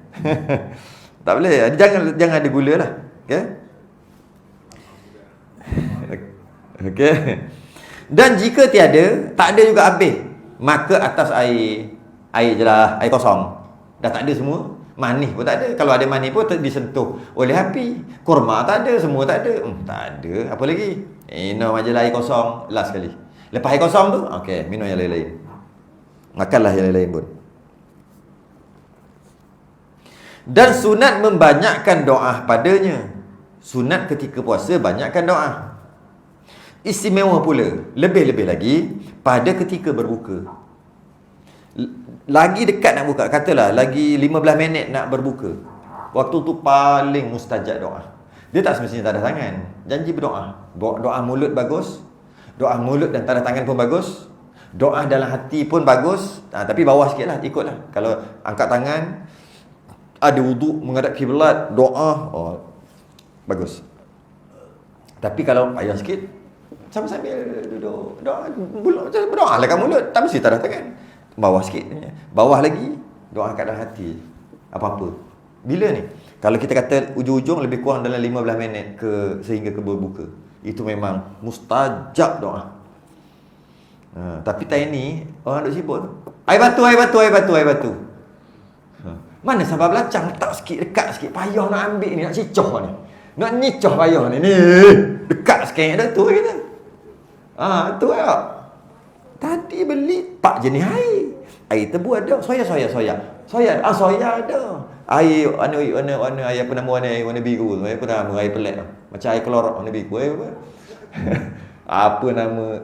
Tak boleh. Jangan ada gula lah. Okay? Okay. Dan jika tiada, tak ada juga habis, maka atas air je lah. Air kosong. Dah tak ada semua. Manis pun tak ada. Kalau ada manis pun disentuh oleh api. Kurma tak ada, semua tak ada. Tak ada. Apa lagi? Minum aje lah air kosong. Last sekali. Lepas air kosong tu, okey, minum yang lain-lain. Makanlah yang lain-lain pun. Dan sunat membanyakkan doa padanya. Sunat ketika puasa banyakkan doa. Istimewa pula, lebih-lebih lagi pada ketika berbuka. Lagi dekat nak buka, katalah lagi 15 minit nak berbuka. Waktu tu paling mustajab doa. Dia tak semestinya tanda tangan. Janji berdoa. Doa mulut bagus. Doa mulut dan tanda tangan pun bagus. Doa dalam hati pun bagus. Tapi bawah sikit lah, ikutlah. Kalau angkat tangan, ada wuduk, menghadap kiblat, doa, bagus. Tapi kalau payah sikit, sambil duduk, berdoa lah kat mulut. Tak mesti tanda tangan. Bawah sikit. Bawah lagi, doa kat dalam hati. Apa-apa. Bila ni? Kalau kita kata ujung-ujung lebih kurang dalam 15 minit sehingga ke berbuka. Itu memang mustajab doa. Tapi time ni, orang duk sibuk tu. Air batu. Mana sabar belacang, letak sikit, dekat sikit. Payah nak ambil ni, nak cicoh ni. Nak nyicoh payah ni. Dekat sikit dah tu kita. Tu lah. Tadi beli 4 jenis air. Air tebu ada, soya. Soya ada. Air warna air apa nama warna biru tu. Apa nama air pelat tu. Macam air klorok warna biru. Apa? Apa nama?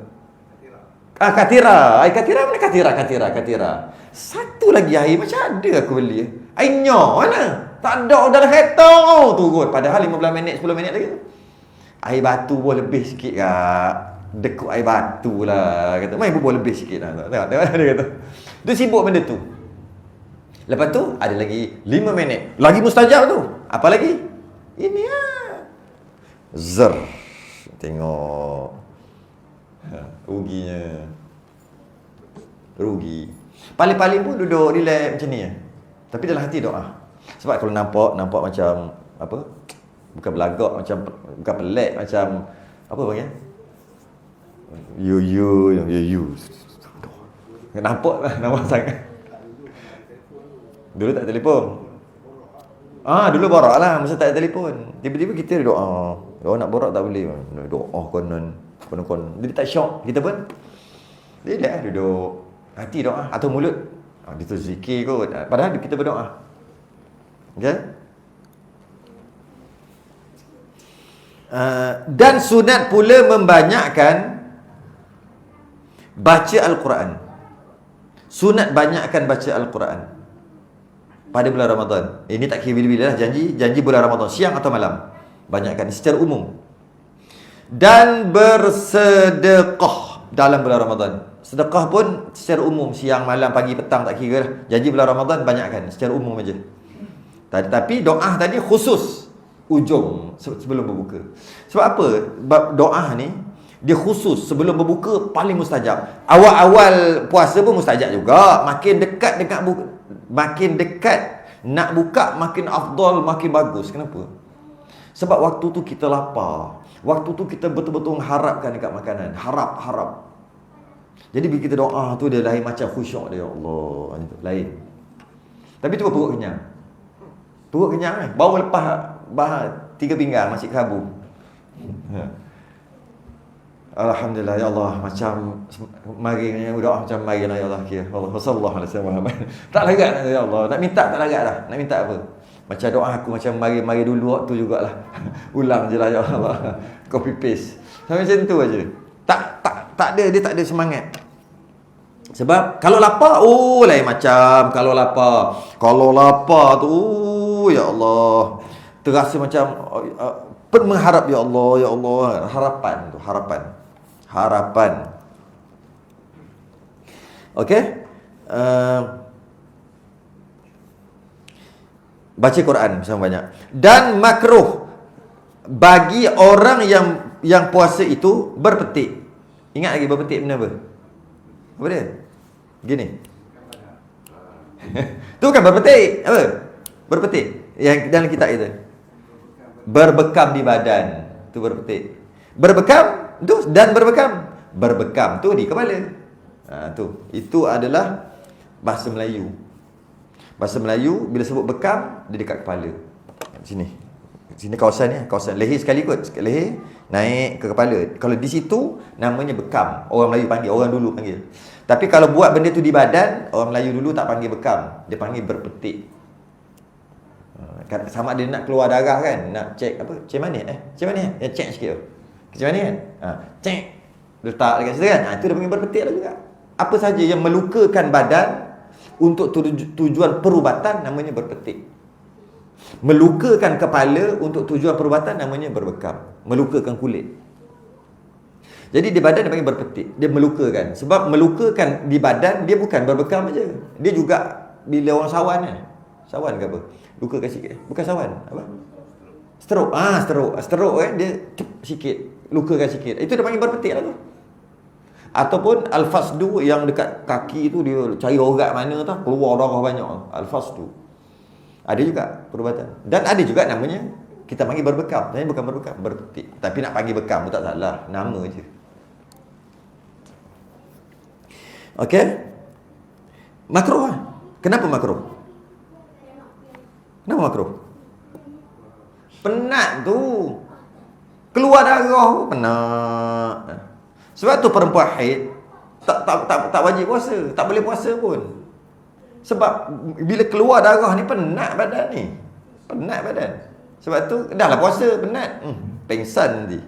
Katira. Air katira mana katira. Satu lagi air macam ada aku beli. Air nyo mana? Tak ada dalam kereta turun. Padahal 15 minit 10 minit lagi. Air batu pun lebih sikit kak. Dekuk air batu lah kata. Main bubuh lebih sikit lah. Tengok dia kata. Dia sibuk benda tu. Lepas tu ada lagi 5 minit. Lagi mustajab tu. Apa lagi? Ini lah. Zer. Tengok. Rugi. Paling-paling pun duduk relax macam ni. Tapi dalam hati doa. Sebab kalau nampak macam apa? Bukan belagak, macam bukan pelik, macam apa panggil? You. Nampak sangat. Dulu tak telefon. Dulu borak lah masa tak ada telefon. Tiba-tiba kita doa. Doa nak borak tak boleh. Doa konon. Dia tak syok. Kita pun dia dah duduk hati doa atau mulut. Dia tu zikir kot. Padahal kita berdoa. Okay? Dan sunat pula membanyakkan baca Al-Quran. Sunat banyakkan baca Al-Quran pada bulan Ramadan. Ini tak kira bila-bila lah. Janji bulan Ramadan, siang atau malam. Banyakkan secara umum. Dan bersedekah dalam bulan Ramadan. Sedekah pun secara umum, siang, malam, pagi, petang, tak kira lah. Janji bulan Ramadan banyakkan secara umum aja. Tapi doa tadi khusus ujung sebelum berbuka. Sebab apa? Doa ni dia khusus sebelum berbuka paling mustajab. Awal-awal puasa pun mustajab juga. Makin dekat nak buka makin afdal, makin bagus. Kenapa? Sebab waktu tu kita lapar. Waktu tu kita betul-betul mengharapkan dekat makanan. Harap. Jadi bila kita doa tu dia lain macam khusyuk dia. Ya Allah, lain. Tapi tu perut kenyang. Perut kenyang baru lepas 3 pinggang masih kerabu. Alhamdulillah ya Allah, macam mari doa macam mari ya Allah kira. Allah sallallahu alaihi wasallam. Tak larat ya Allah. Nak minta tak larat dah. Nak minta apa? Macam doa aku macam mari dulu waktu jugalah. Ulang je lah ya Allah. Copy paste. Macam tu aja. Tak ada, dia tak ada semangat. Sebab kalau lapar, lain macam kalau lapar. Kalau lapar tu, ya Allah, terasa macam mengharap ya Allah, harapan. Okey? Baca Quran bersama banyak. Dan makruh bagi orang yang puasa itu berpetik. Ingat lagi berpetik benda apa? Apa dia? Gini. Tu kan berpetik. Apa? Berpetik. Yang dalam kitab itu. Berbekam di badan. Tu berpetik. Berbekam tu dan berbekam. Berbekam tu di kepala. Tu. Itu adalah bahasa Melayu. Bahasa Melayu bila sebut bekam, dia dekat kepala. Sini. Sini kawasan ni, kawasan leher sekali kot. Leher naik ke kepala. Kalau di situ namanya bekam. Orang Melayu panggil, orang dulu panggil. Tapi kalau buat benda tu di badan, orang Melayu dulu tak panggil bekam. Dia panggil berpetik. Sama dia nak keluar darah kan, nak cek apa? Cek mana? Cek mana? Ya cek sikit tu. Cek mana kan? Cek. Letak dekat situ kan. Itu dia panggil berpetik lah juga. Apa saja yang melukakan badan untuk tujuan perubatan namanya berpetik. Melukakan kepala untuk tujuan perubatan namanya berbekam. Melukakan kulit. Jadi di badan dia panggil berpetik. Dia melukakan. Sebab melukakan di badan dia bukan berbekam aja. Dia juga bila orang sawan kan. Sawan ke apa? Lukakan sikit. Bukan sawan. Apa? Stroke. Stroke. Stroke kan dia sikit. Lukakan sikit. Itu dia panggil berpetik lah tu. Ataupun al-fasdu yang dekat kaki tu dia cari urat mana tu keluar darah banyak. Al-fasdu. Ada juga perubatan. Dan ada juga namanya kita panggil berbekam. Tapi bukan berbekam, berpetik. Tapi nak panggil bekam tu tak salah. Nama je. Okey. Makruh lah. Kenapa makruh? Kenapa makruh? Penat tu. Keluar darah tu penat. Sebab tu perempuan haid tak wajib puasa, tak boleh puasa pun. Sebab bila keluar darah ni penat badan ni. Penat badan. Sebab tu dah lah puasa penat. Pengsan nanti.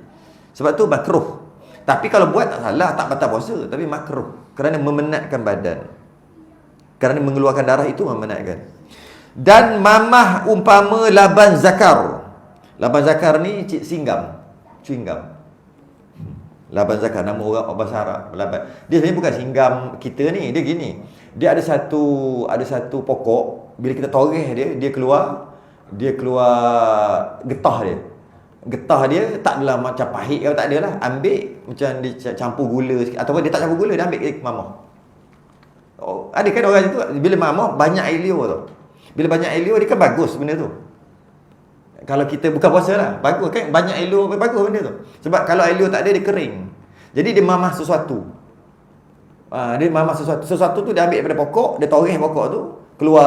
Sebab tu makruh. Tapi kalau buat tak salah, tak batal puasa, tapi makruh kerana memenatkan badan. Kerana mengeluarkan darah itu memenatkan. Dan mamah umpama laban zakar. Laban zakar ni singgam, chewing gum. Laban zakar, nama orang bahasa Arab. Laban. Dia sebenarnya bukan singgam kita ni. Dia gini. Dia ada satu pokok. Bila kita toreh dia keluar getah dia. Getah dia tak adalah macam pahit ke tak adalah. Ambil macam dia campur gula sikit. Ataupun dia tak campur gula, dia ambil mamah. Ada kan orang itu bila mamah banyak air liur tu. Bila banyak air liur dia kan bagus benda tu. Kalau kita bukan puasa lah, bagus kan, banyak air liur bagus benda tu. Sebab kalau air liur tak ada dia kering. Jadi dia mamah sesuatu. Dia mamah sesuatu. Sesuatu tu dia ambil daripada pokok, dia toreh pokok tu, keluar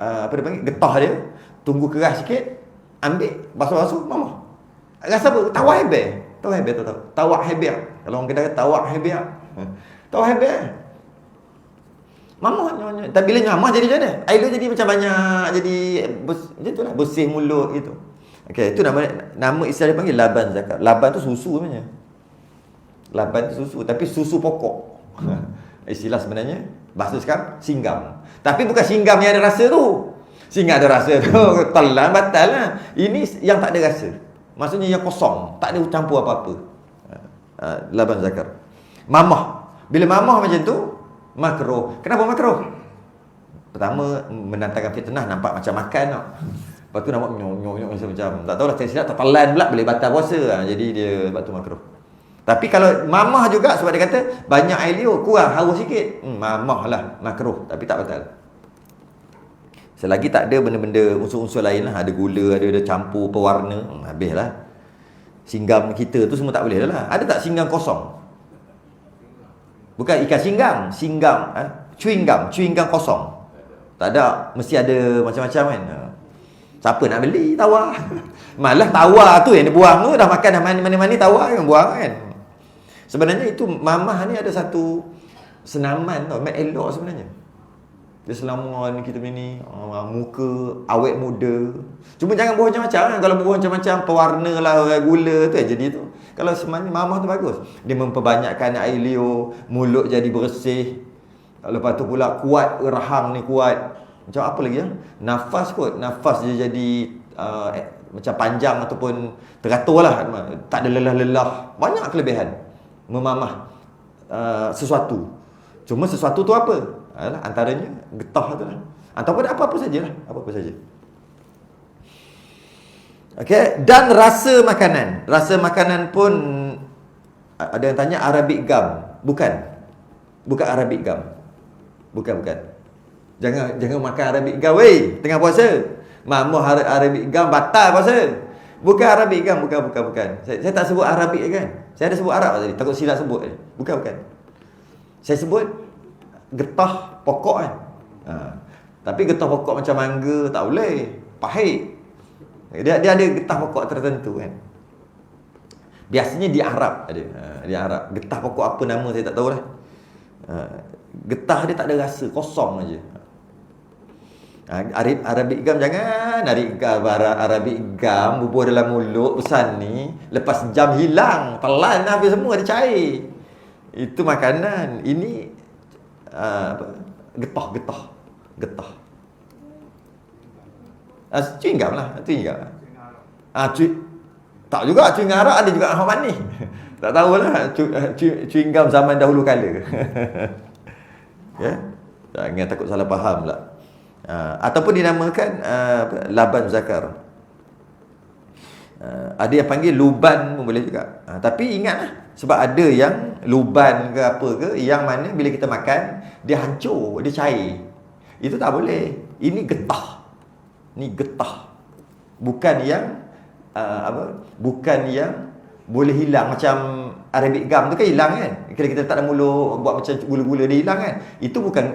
apa dia panggil, getah dia, tunggu keras sikit, ambil basuh-basuh mamah. Rasa apa? Tawak hebel. Tahu hebel tu tahu. Tawak hebel. Kalau orang kata tawak hebel. Tawak hebel. Mamah nyonya. Tapi bila mamah jadi macam mana? Air dia jadi macam banyak, jadi macam itulah, bersih mulut gitu. Okey, itu nama istilah dia panggil laban zakat. Laban tu susu sebenarnya. Laban tu susu, tapi susu pokok. Istilah sebenarnya bahasa sekarang singgam. Tapi bukan singgam yang ada rasa tu. Singgam ada rasa tu telan batal lah. Ini yang tak ada rasa. Maksudnya yang kosong, tak ada campur apa-apa. Laban zakat. Mamah. Bila mamah macam tu makruh. Kenapa makruh? Pertama, menantangkan fitnah, nampak macam makan tau. Lepas tu nampak nyok-nyok macam tak tahulah, saya silap tertelan pula boleh batal puasa. Jadi dia sebab tu makruh. Tapi kalau mamah juga sebab dia kata banyak air liur, kurang haus sikit. Mamah lah makruh, tapi tak batal. Selagi tak ada benda-benda unsur-unsur lain lah, ada gula, ada campur pewarna, habislah. Singgam kita tu semua tak boleh dah lah. Ada tak singgam kosong? Bukan ikan singgam, chewing gum kosong. Tak ada, mesti ada macam-macam kan. Siapa nak beli tawar? Malah tawar tu yang dia buang tu, dah makan dah mani-mani tawar yang buang kan. Sebenarnya itu mamah ni ada satu senaman tau, mat elok sebenarnya. Dia selama ni kita ni muka awet muda. Cuma jangan buang macam-macam kan. Kalau buang macam-macam pewarna lah, gula tu jadi tu. Kalau sebenarnya mamah tu bagus. Dia memperbanyakkan air liur, mulut jadi bersih. Lepas tu pula kuat, rahang ni kuat. Macam apa lagi ya? Nafas kot. Nafas dia jadi macam panjang ataupun teratur lah. Tak ada lelah-lelah. Banyak kelebihan memamah sesuatu. Cuma sesuatu tu apa? Antaranya getah tu lah. Ataupun apa-apa sajalah. Apa-apa saja. Okey, dan rasa makanan. Rasa makanan pun ada yang tanya Arabic gum. Bukan. Bukan Arabic gum. Bukan. Jangan makan Arabic gum weh, tengah puasa. Mamah Arabic gum batal puasa. Bukan Arabic gum, bukan. Saya tak sebut Arabic kan. Saya ada sebut Arab tadi, takut silap sebut. Bukan. Saya sebut getah pokok kan. Tapi getah pokok macam mangga tak boleh. Pahit. Dia ada getah pokok tertentu kan. Biasanya di Arab ada. Di Arab. Getah pokok apa nama saya tak tahulah. Getah dia tak ada rasa, kosong aja. Arabic gum jangan. Arabic gum bubur dalam mulut pesan ni, lepas jam hilang, telan habis semua ada cair. Itu makanan. Ini getah. Chewing gum lah, chewing gum. Tak juga, chewing gum Arab ada juga hang manis. Tak tahulah chewing gum zaman dahulu kala. Ya. Jangan takut salah faham pula. Ataupun dinamakan laban zakar. Ada yang panggil luban pun boleh juga. Tapi ingatlah, sebab ada yang luban ke apa ke, yang mana bila kita makan dia hancur, dia cair. Itu tak boleh. Ini getah. Ni getah. Bukan yang bukan yang boleh hilang macam Arabic gum tu kan hilang kan. Kalau kita letak dalam mulut buat macam gula-gula dia hilang kan. Itu bukan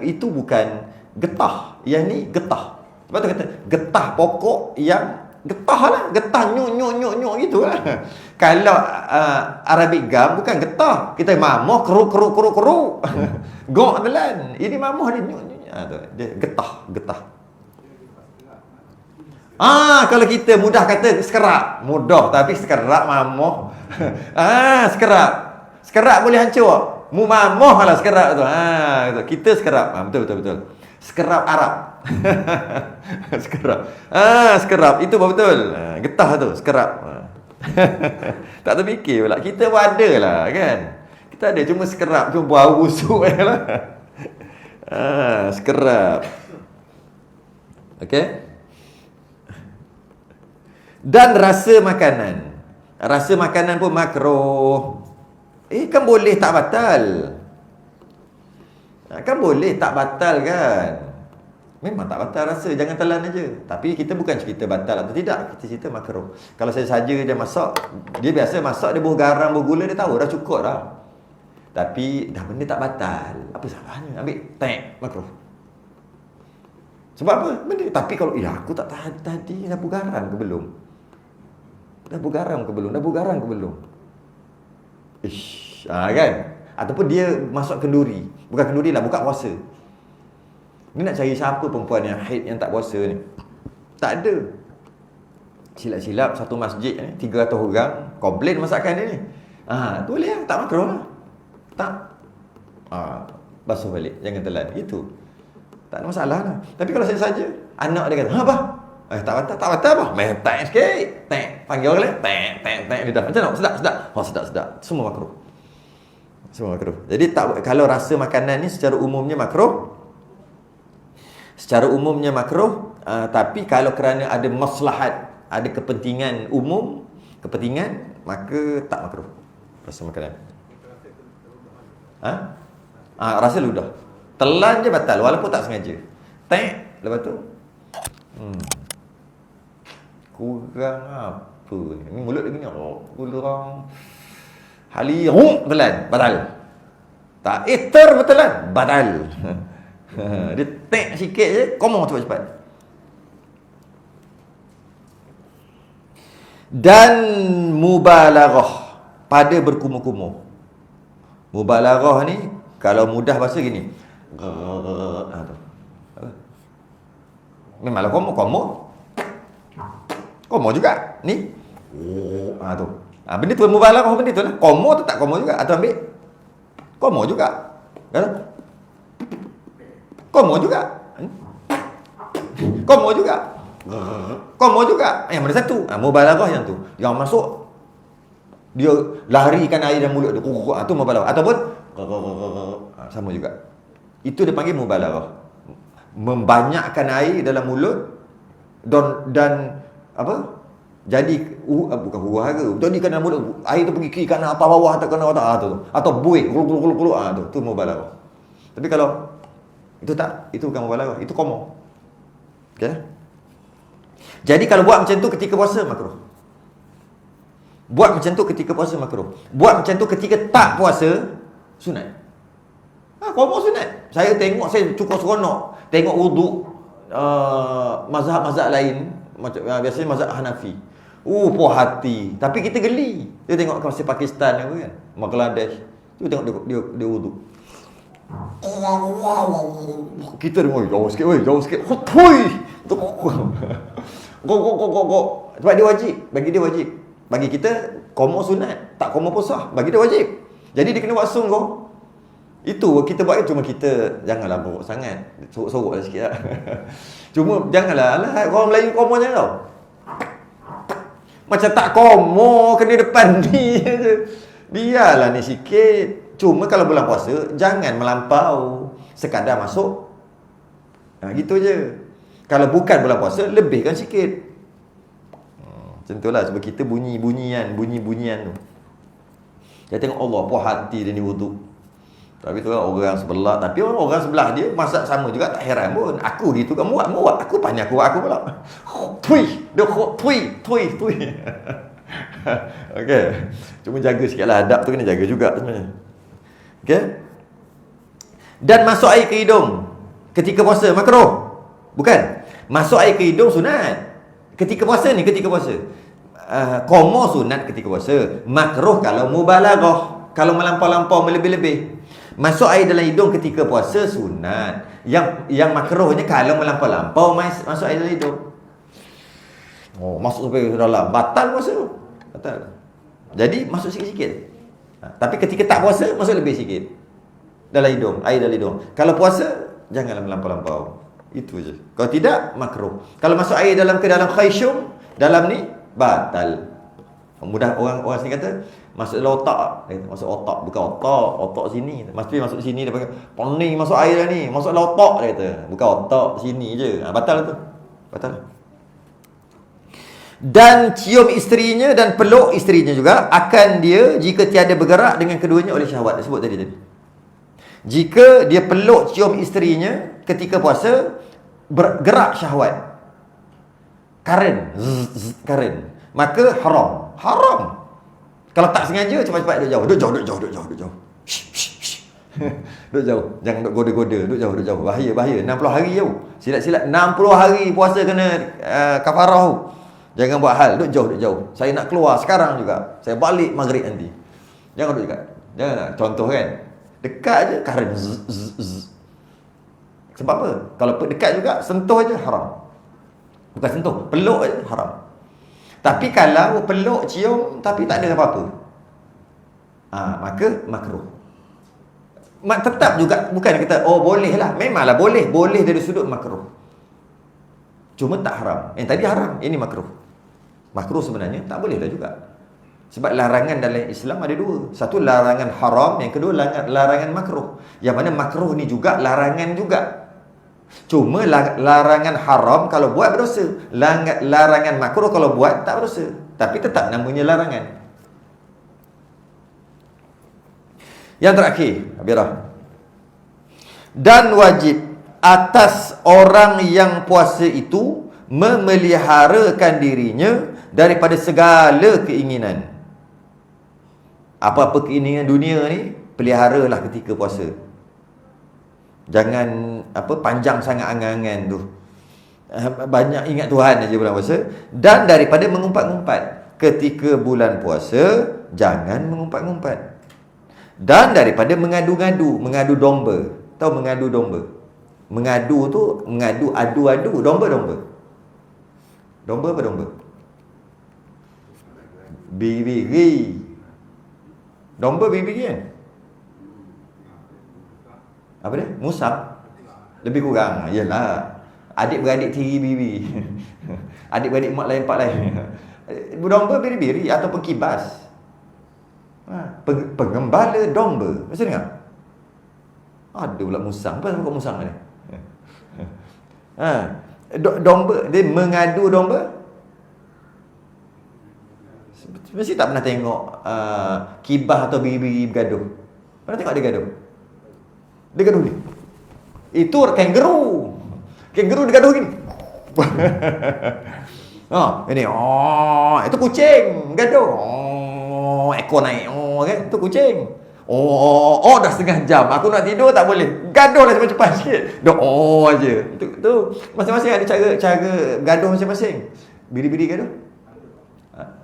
getah. Yang ni getah. Sebab tu kata getah pokok yang getah lah. Getah nyuk gitu lah. Kalau Arabic gum bukan getah. Kita mamoh keruk. Gok telan. Ini mamoh dia nyuk. Dia getah. Kalau kita mudah kata sekerak. Mudah tapi sekerak mamoh. Sekerak boleh hancur. Mu mamoh lah sekerak tu. Kita sekerak. Betul. Sekerap Arab. Sekerap. Itu betul. Getah tu, sekerap. Tak terfikir pula. Kita pun ada lah kan. Kita ada cuma sekerap, cuma bau busuk lah. Sekerap. Okey. Dan rasa makanan. Rasa makanan pun makruh. Kan boleh tak batal. Kan boleh tak batal kan. Memang tak batal rasa. Jangan telan aja. Tapi kita bukan cerita batal atau tidak. Kita cerita makruh. Kalau saya saja dia masak, dia biasa masak, dia buah garam, buah gula, dia tahu dah cukup dah. Tapi dah benda tak batal, apa salahnya ambil makruh. Sebab apa? Benda. Tapi kalau aku tak tahan tadi, dah buah garam ke belum? Dah buah garam ke belum? Kan? Ataupun dia masuk kenduri. Bukan kenduri lah, buka puasa. Ni nak cari siapa perempuan yang haid yang tak puasa ni? Tak ada. Silap-silap satu masjid ni 300 orang komplain masakan dia ni. Tu boleh lah, tak makruh lah. Tak. Basuh balik, jangan telan. Itu. Tak ada masalah lah. Tapi kalau saya saja, anak dia kata, "Apa? Tak batal apa? Main tak sikit. Panggil orang lain. Lidah. Macam mana? Sedap. Semua makruh. Jadi kalau rasa makanan ni secara umumnya makruh. Tapi kalau kerana ada maslahat, ada kepentingan umum, maka tak makruh rasa makanan. Rasa ludah. Telan je batal walaupun tak sengaja. Lepas tu kurang apa ni? Mulut dia gini. Kurang telan batal. Tak bertelan batal. Dia sikit je, komong cepat-cepat. Dan mubalaghah pada berkumur-kumur. Mubalaghah ni kalau mudah bahasa gini. Memanglah komo juga ni. Tu. Benda tu mubalaghah, benda tu lah. Komo tu tak komo juga atau ambil komo juga. Kan? Komo juga. Yang mana satu? Mubalaghah yang tu. Yang masuk dia larikan air dalam mulut dia. Tu mubalaghah. Ataupun sama juga. Itu dia panggil mubalaghah. Membanyakkan air dalam mulut dan apa? Jadi bukan huru-hara. Jadikan dalam mulut air tu pergi kiri kanan atas bawah tak kena otak tu. Atau buih gulung tu mubalaghah. Tapi kalau itu tak, itu bukan mubalaghah, itu komo. Okey. Jadi kalau buat macam tu ketika puasa makruh. Buat macam tu ketika tak puasa sunat. Komo sunat. Saya tengok, saya cukup seronok tengok wuduk mazhab-mazhab lain, macam biasanya mazhab Hanafi. Puas hati. Tapi kita geli. Dia tengok kawasan Pakistan apa kan, Bangladesh. Tu tengok dia wuduk. Kita dengar jauh sikit. Hoi. Go. Sebab dia wajib. Bagi dia wajib. Bagi kita qomo sunat, tak qomo pun sah. Bagi dia wajib. Jadi dia kena buat sungguh. Itu kita buat, cuma kita janganlah buruk sangat. Sorok-soroklah sikit lah. Cuma janganlah orang Melayu qomo je tau. Macam tak qomo kena depan ni je. Biarlah ni sikit. Cuma kalau bulan puasa jangan melampau. Sekadar masuk. Gitu je. Kalau bukan bulan puasa lebihkan sikit. Macam itulah sebab kita bunyi-bunyian tu. Dia tengok Allah puas hati dia ni wuduk. Tapi tu kan orang sebelah. Tapi orang sebelah dia masak sama juga, tak heran pun. Aku gitu kan muat. Aku pandai aku pula. Tui. Okey. Cuma jaga sikitlah adab tu, kena jaga juga sebenarnya. Okey. Dan masuk air ke hidung ketika puasa makruh. Bukan. Masuk air ke hidung sunat. Ketika puasa. Qomo sunat ketika puasa. Makruh kalau mubalaghah. Kalau melampau-lampau melebih-lebih. Masuk air dalam hidung ketika puasa sunat. Yang makruhnya kalau melampau-lampau masuk air dalam hidung. Masuk sampai dalam, batal puasa tu. Batal. Jadi masuk sikit-sikit. Tapi ketika tak puasa masuk lebih sikit. Dalam hidung, air dalam hidung. Kalau puasa janganlah melampau-lampau. Itu je. Kalau tidak makruh. Kalau masuk air dalam khayshum, dalam ni batal. Mudah orang sini kata masuk dalam otak. Masuk otak, bukan otak sini. Mesti masuk sini dia panggil pening masuk air dah ni. Masuk dalam otak dia kata. Bukan otak sini je. Batal tu. Batal. Dan cium isterinya dan peluk isterinya juga akan dia jika tiada bergerak dengan keduanya oleh syahwat. Dia sebut tadi. Jika dia peluk cium isterinya ketika puasa, bergerak syahwat, karen, maka haram. Kalau tak sengaja, cepat-cepat duduk jauh. Duduk jauh. Jangan duduk goda-goda. Duduk jauh. Bahaya. 60 hari jauh. Silat-silat 60 hari puasa kena kafarah. Jangan buat hal. Duduk jauh. Saya nak keluar sekarang juga. Saya balik maghrib nanti. Jangan duduk dekat. Jangan. Contoh kan. Dekat je karen. Sebab apa? Kalau dekat juga, sentuh je haram. Bukan sentuh, peluk je haram. Tapi kalau peluk, cium tapi tak ada apa-apa, maka makruh. Tetap juga, bukan kata boleh lah. Memanglah boleh dari sudut makruh. Cuma tak haram. Yang tadi haram, ini makruh. Makruh sebenarnya tak boleh dah juga. Sebab larangan dalam Islam ada dua. Satu larangan haram, yang kedua larangan makruh. Yang mana makruh ni juga larangan juga. Cuma larangan haram kalau buat berdosa. Larangan makruh kalau buat tak berdosa. Tapi tetap namanya larangan. Yang terakhir, Abirah. Dan wajib atas orang yang puasa itu memeliharakan dirinya daripada segala keinginan. Apa-apa keinginan dunia ni, peliharalah ketika puasa. Jangan panjang sangat angan-angan tu. Banyak ingat Tuhan aja bulan puasa. Dan daripada mengumpat-ngumpat. Ketika bulan puasa, jangan mengumpat-ngumpat. Dan daripada mengadu-ngadu, mengadu domba. Tahu mengadu domba? Mengadu tu, adu-adu, domba-domba. Domba apa domba? Biri. Domba biri kan? Apa dia? Musab. Lebih kurang. Yalah. Adik-beradik tiri biri. Adik-beradik mak lain, pak lain. Domba biri-biri ataupun kibas. Pengembala domba. Masa dengar? Ada pula musang. Apa kau musang ni? Domba. Dia mengadu domba. Mesti tak pernah tengok kibas atau biri-biri bergaduh. Pernah tengok dia gaduh? Dia gaduh ni. Itu kangaroo. Kangaroo dia gaduh gini. Ini. Itu kucing gaduh. Ekor naik. Kan? Itu kucing. Dah setengah jam. Aku nak tidur tak boleh. Gaduhlah cepat-cepat sikit. Aje. Itu masing-masing ada cara gaduh masing-masing. Biri-biri gaduh.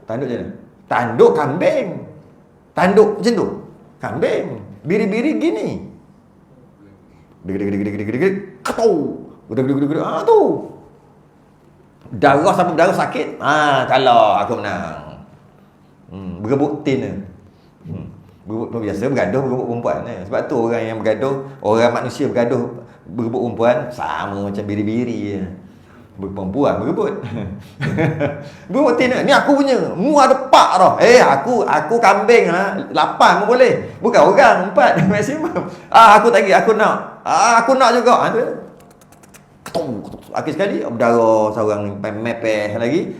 Tanduk macam mana? Tanduk kambing. Tanduk macam tu. Kambing. Biri-biri gini. Deg-deg-deg-deg-deg-deg. Ketu. Deg-deg-deg-deg. Tu. Darah sampai darah sakit. Kalau aku menang. Berebut tin. Berebut biasa bergaduh berebut perempuan. Sebab tu orang yang bergaduh, orang manusia bergaduh berebut perempuan sama macam biri-biri. Perempuan berebut. Berebut tin. Ni aku punya. Mu ada pak dah. Aku kambing lah. 8 pun boleh. Bukan orang 4 maksimum. Aku tak lagi. Aku nak. Aku nak juga. Akhir sekali berdarah seorang mepeh lagi.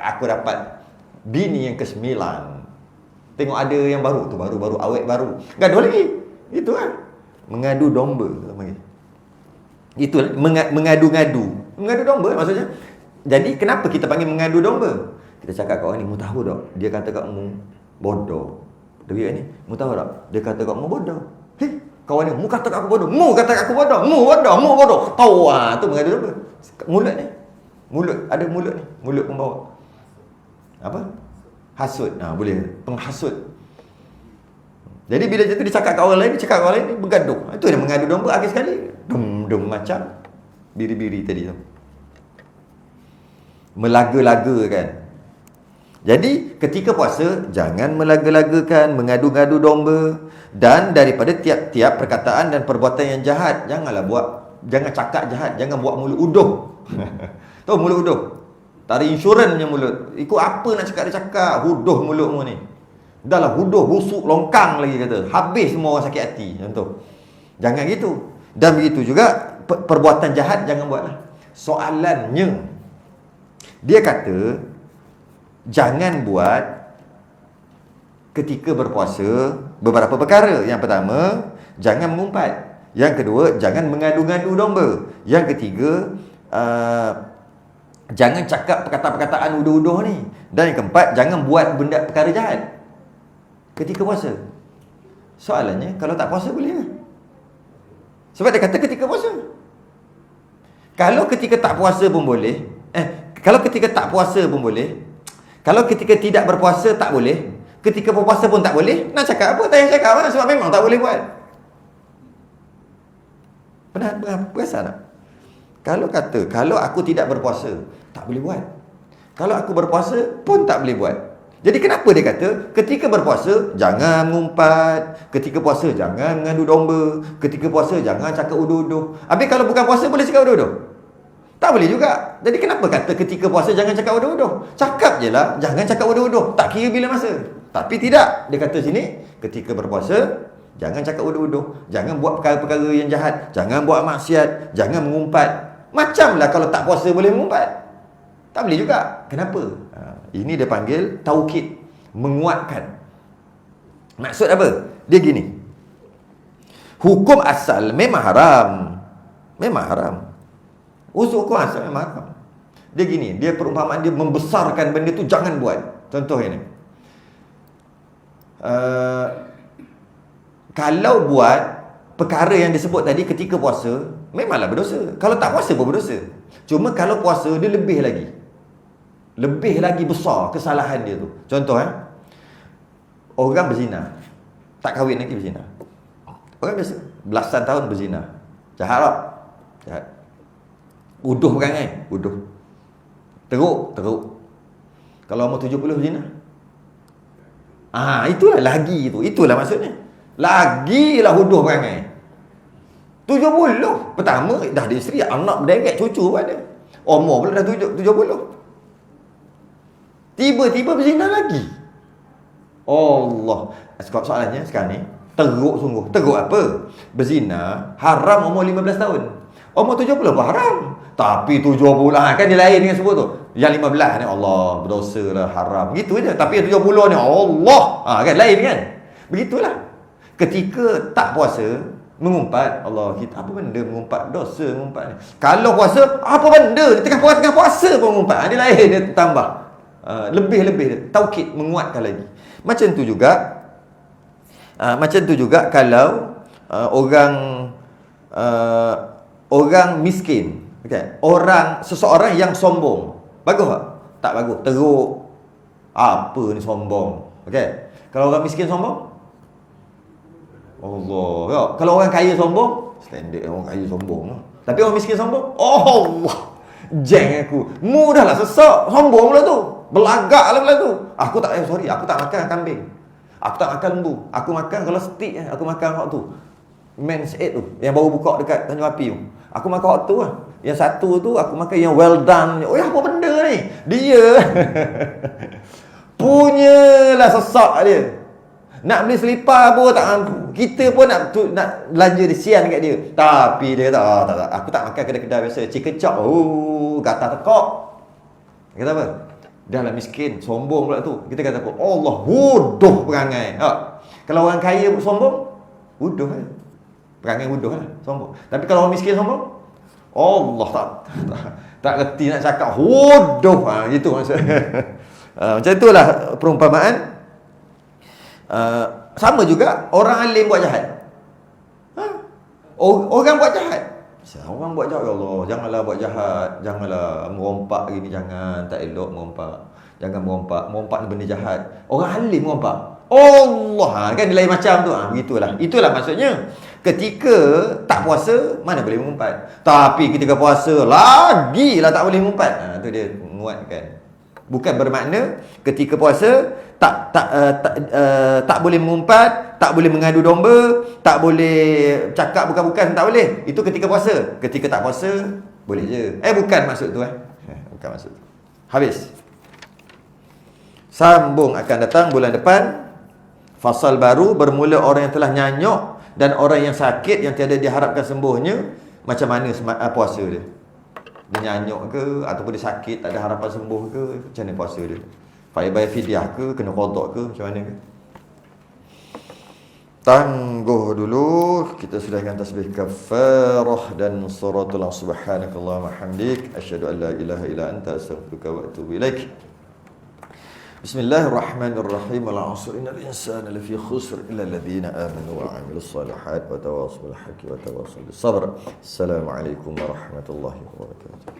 Aku dapat bini yang ke-9. Tengok ada yang baru tu, baru awet baru. Gaduh lagi. Itu kan. Mengadu domba panggil. Itu mengadu-ngadu. Mengadu domba maksudnya. Jadi kenapa kita panggil mengadu domba? Kita cakap kat orang ni, mu tahu tak? Dia kata kat mu bodoh. Dia ni, mu tahu tak? Dia kata kat mu bodoh. Kawan ni, mu kata kat aku bodoh. Mu kata kat aku bodoh. Mu bodoh. Tahu tu mengadu domba. Mulut ni. Ada mulut ni. Mulut pembawa. Apa? Hasut. Boleh. Penghasut. Jadi bila dia cakap kat orang lain, dia cakap kat orang lain, dia bergaduh. Itu dia mengadu domba akhir sekali. Dum macam biri-biri tadi tu. Melaga-lagakan. Jadi ketika puasa, jangan melaga-lagakan, mengadu-ngadu domba. Dan daripada tiap-tiap perkataan dan perbuatan yang jahat, jangan cakap jahat, jangan buat mulut uduh. Tahu mulut uduh? Tarik insurans punya mulut. Ikut apa nak cakap dia cakap. Huduh mulutmu ni. Dah lah huduh, busuk, longkang lagi kata. Habis semua orang sakit hati. Contoh. Jangan gitu. Dan begitu juga perbuatan jahat jangan buatlah. Soalannya, dia kata jangan buat ketika berpuasa beberapa perkara. Yang pertama, jangan mengumpat. Yang kedua, jangan mengadu-ngadu domba. Yang ketiga, jangan cakap perkataan-perkataan uduh-uduh ni. Dan yang keempat, jangan buat benda perkara jahat ketika puasa. Soalannya, kalau tak puasa boleh ke? Sebab dia kata ketika puasa. Kalau ketika tak puasa pun boleh. Kalau ketika tak puasa pun boleh. Kalau ketika tidak berpuasa tak boleh. Ketika berpuasa pun tak boleh. Nak cakap apa? Tak payah cakap lah. Sebab memang tak boleh buat. Pernah perasan tak? Kalau aku tidak berpuasa, tak boleh buat. Kalau aku berpuasa pun tak boleh buat. Jadi kenapa dia kata ketika berpuasa jangan mengumpat, ketika puasa jangan mengadu domba, ketika puasa jangan cakap uduh-uduh. Habis kalau bukan puasa boleh cakap uduh-uduh? Tak boleh juga. Jadi kenapa kata ketika puasa jangan cakap uduh-uduh? Cakap je lah, jangan cakap uduh-uduh. Tak kira bila masa. Tapi tidak. Dia kata sini, ketika berpuasa jangan cakap uduh-uduh, jangan buat perkara-perkara yang jahat, jangan buat maksiat, jangan mengumpat. Macamlah kalau tak puasa boleh mengumpat. Tak boleh juga. Kenapa? Ini dia panggil taukid, menguatkan. Maksud apa? Dia gini. Hukum asal memang haram. Memang haram. Hukum asal memang haram. Dia gini, dia perumpamaan dia membesarkan benda tu jangan buat. Contoh ini. Kalau buat perkara yang disebut tadi ketika puasa, memanglah berdosa. Kalau tak puasa pun berdosa. Cuma kalau puasa dia lebih lagi. Lebih lagi besar kesalahan dia tu. Contoh orang berzina. Tak kahwin lagi berzina. Orang biasa belasan tahun berzina. Jahat tak? Jahat. Uduh perangai, uduh. Teruk. Kalau umur 70 berzina. Itulah lagi tu. Itulah maksudnya. Lagilah uduh perangai. 70. Pertama dah ada isteri, anak berderet, cucu pun ada. Umur pula dah 70. Tiba-tiba berzina lagi. Allah. Soalannya sekarang ni, teruk sungguh. Teruk apa? Berzina haram umur 15 tahun. Umur 70 pun haram. Tapi 70 kan dia lain dengan sebut tu. Yang 15 ni Allah berdosa lah, haram. Gitu je. Tapi yang 70 ni Allah. Kan lain kan? Begitulah. Ketika tak puasa, mengumpat, Allah, kita apa benda mengumpat? Dosa mengumpat ni. Kalau puasa, apa benda? Dia tengah puasa pun mengumpat. Dia lain, dia tambah. Lebih-lebih taukid, menguatkan lagi. Macam tu juga Macam tu juga kalau orang miskin, okay? Seseorang yang sombong, bagus tak? Tak bagus, teruk. Apa ni sombong? Okay? Kalau orang miskin sombong, Allah. Ya. Kalau orang kaya sombong, standard orang kaya sombong. Tapi orang miskin sombong, Allah. Jeng aku. Mudahlah sesak, sombong pula tu. Belagaklah pula tu. Aku tak makan kambing. Aku tak makan lembu. Aku makan kalau steak, aku makan hak tu. Men's Aid tu, yang baru buka dekat Tanjung Api tu. Aku makan hak tu lah. Yang satu tu aku makan yang well done. Oh, apa benda ni? Dia punyalah sesak dia. Nak beli selipar pun tak mampu. Kita pun nak belanja dia, sian kat dia. Tapi dia kata, tak. Aku tak makan kedai-kedai biasa. Chicken chop, gatal tekak. Kata apa? Dah lah miskin, sombong pula tu. Kita kata apa? Allah, bodoh perangai. Kalau orang kaya sombong, bodoh lah. Perangai bodoh lah, sombong. Tapi kalau orang miskin sombong, Allah tak reti nak cakap bodoh. Gitu maksudnya. Macam itulah perumpamaan. Sama juga orang alim buat jahat. Orang buat jahat. Orang buat jahat, ya Allah, janganlah buat jahat, janganlah merompak gini, jangan, tak elok merompak. Jangan merompak. Merompak ni benda jahat. Orang alim merompak. Allah, kan dia lain macam tu. Begitulah. Itulah maksudnya. Ketika tak puasa, mana boleh mengumpat. Tapi ketika puasa, lagilah tak boleh mengumpat. Tu dia menguatkan. Bukan bermakna ketika puasa tak boleh mengumpat, tak boleh mengadu domba, tak boleh cakap bukan-bukan, tak boleh. Itu ketika puasa. Ketika tak puasa, boleh je. Bukan maksud tu. Bukan maksud tu. Habis. Sambung akan datang bulan depan. Fasal baru bermula orang yang telah nyanyuk dan orang yang sakit yang tiada diharapkan sembuhnya. Macam mana puasa dia? Dia nyanyuk ke, ataupun dia sakit tak ada harapan sembuh ke, macam mana puasa dia? Bayar fidyah ke, kena qada ke, macam mana ke? Tangguh dulu. Kita sudahkan tasbih kafarah dan suratul subhanakallahumma hamdik asyhadu an la ilaha illa anta astaghfiruka wa atubu ilaik. Bismillahirrahmanirrahim. Al-'asr innal insana lafi khusr illa alladhina amanu wa 'amilus shalihat wa tawassaw bil haqqi wa tawassaw bis sabr. Assalamualaikum warahmatullahi wabarakatuh.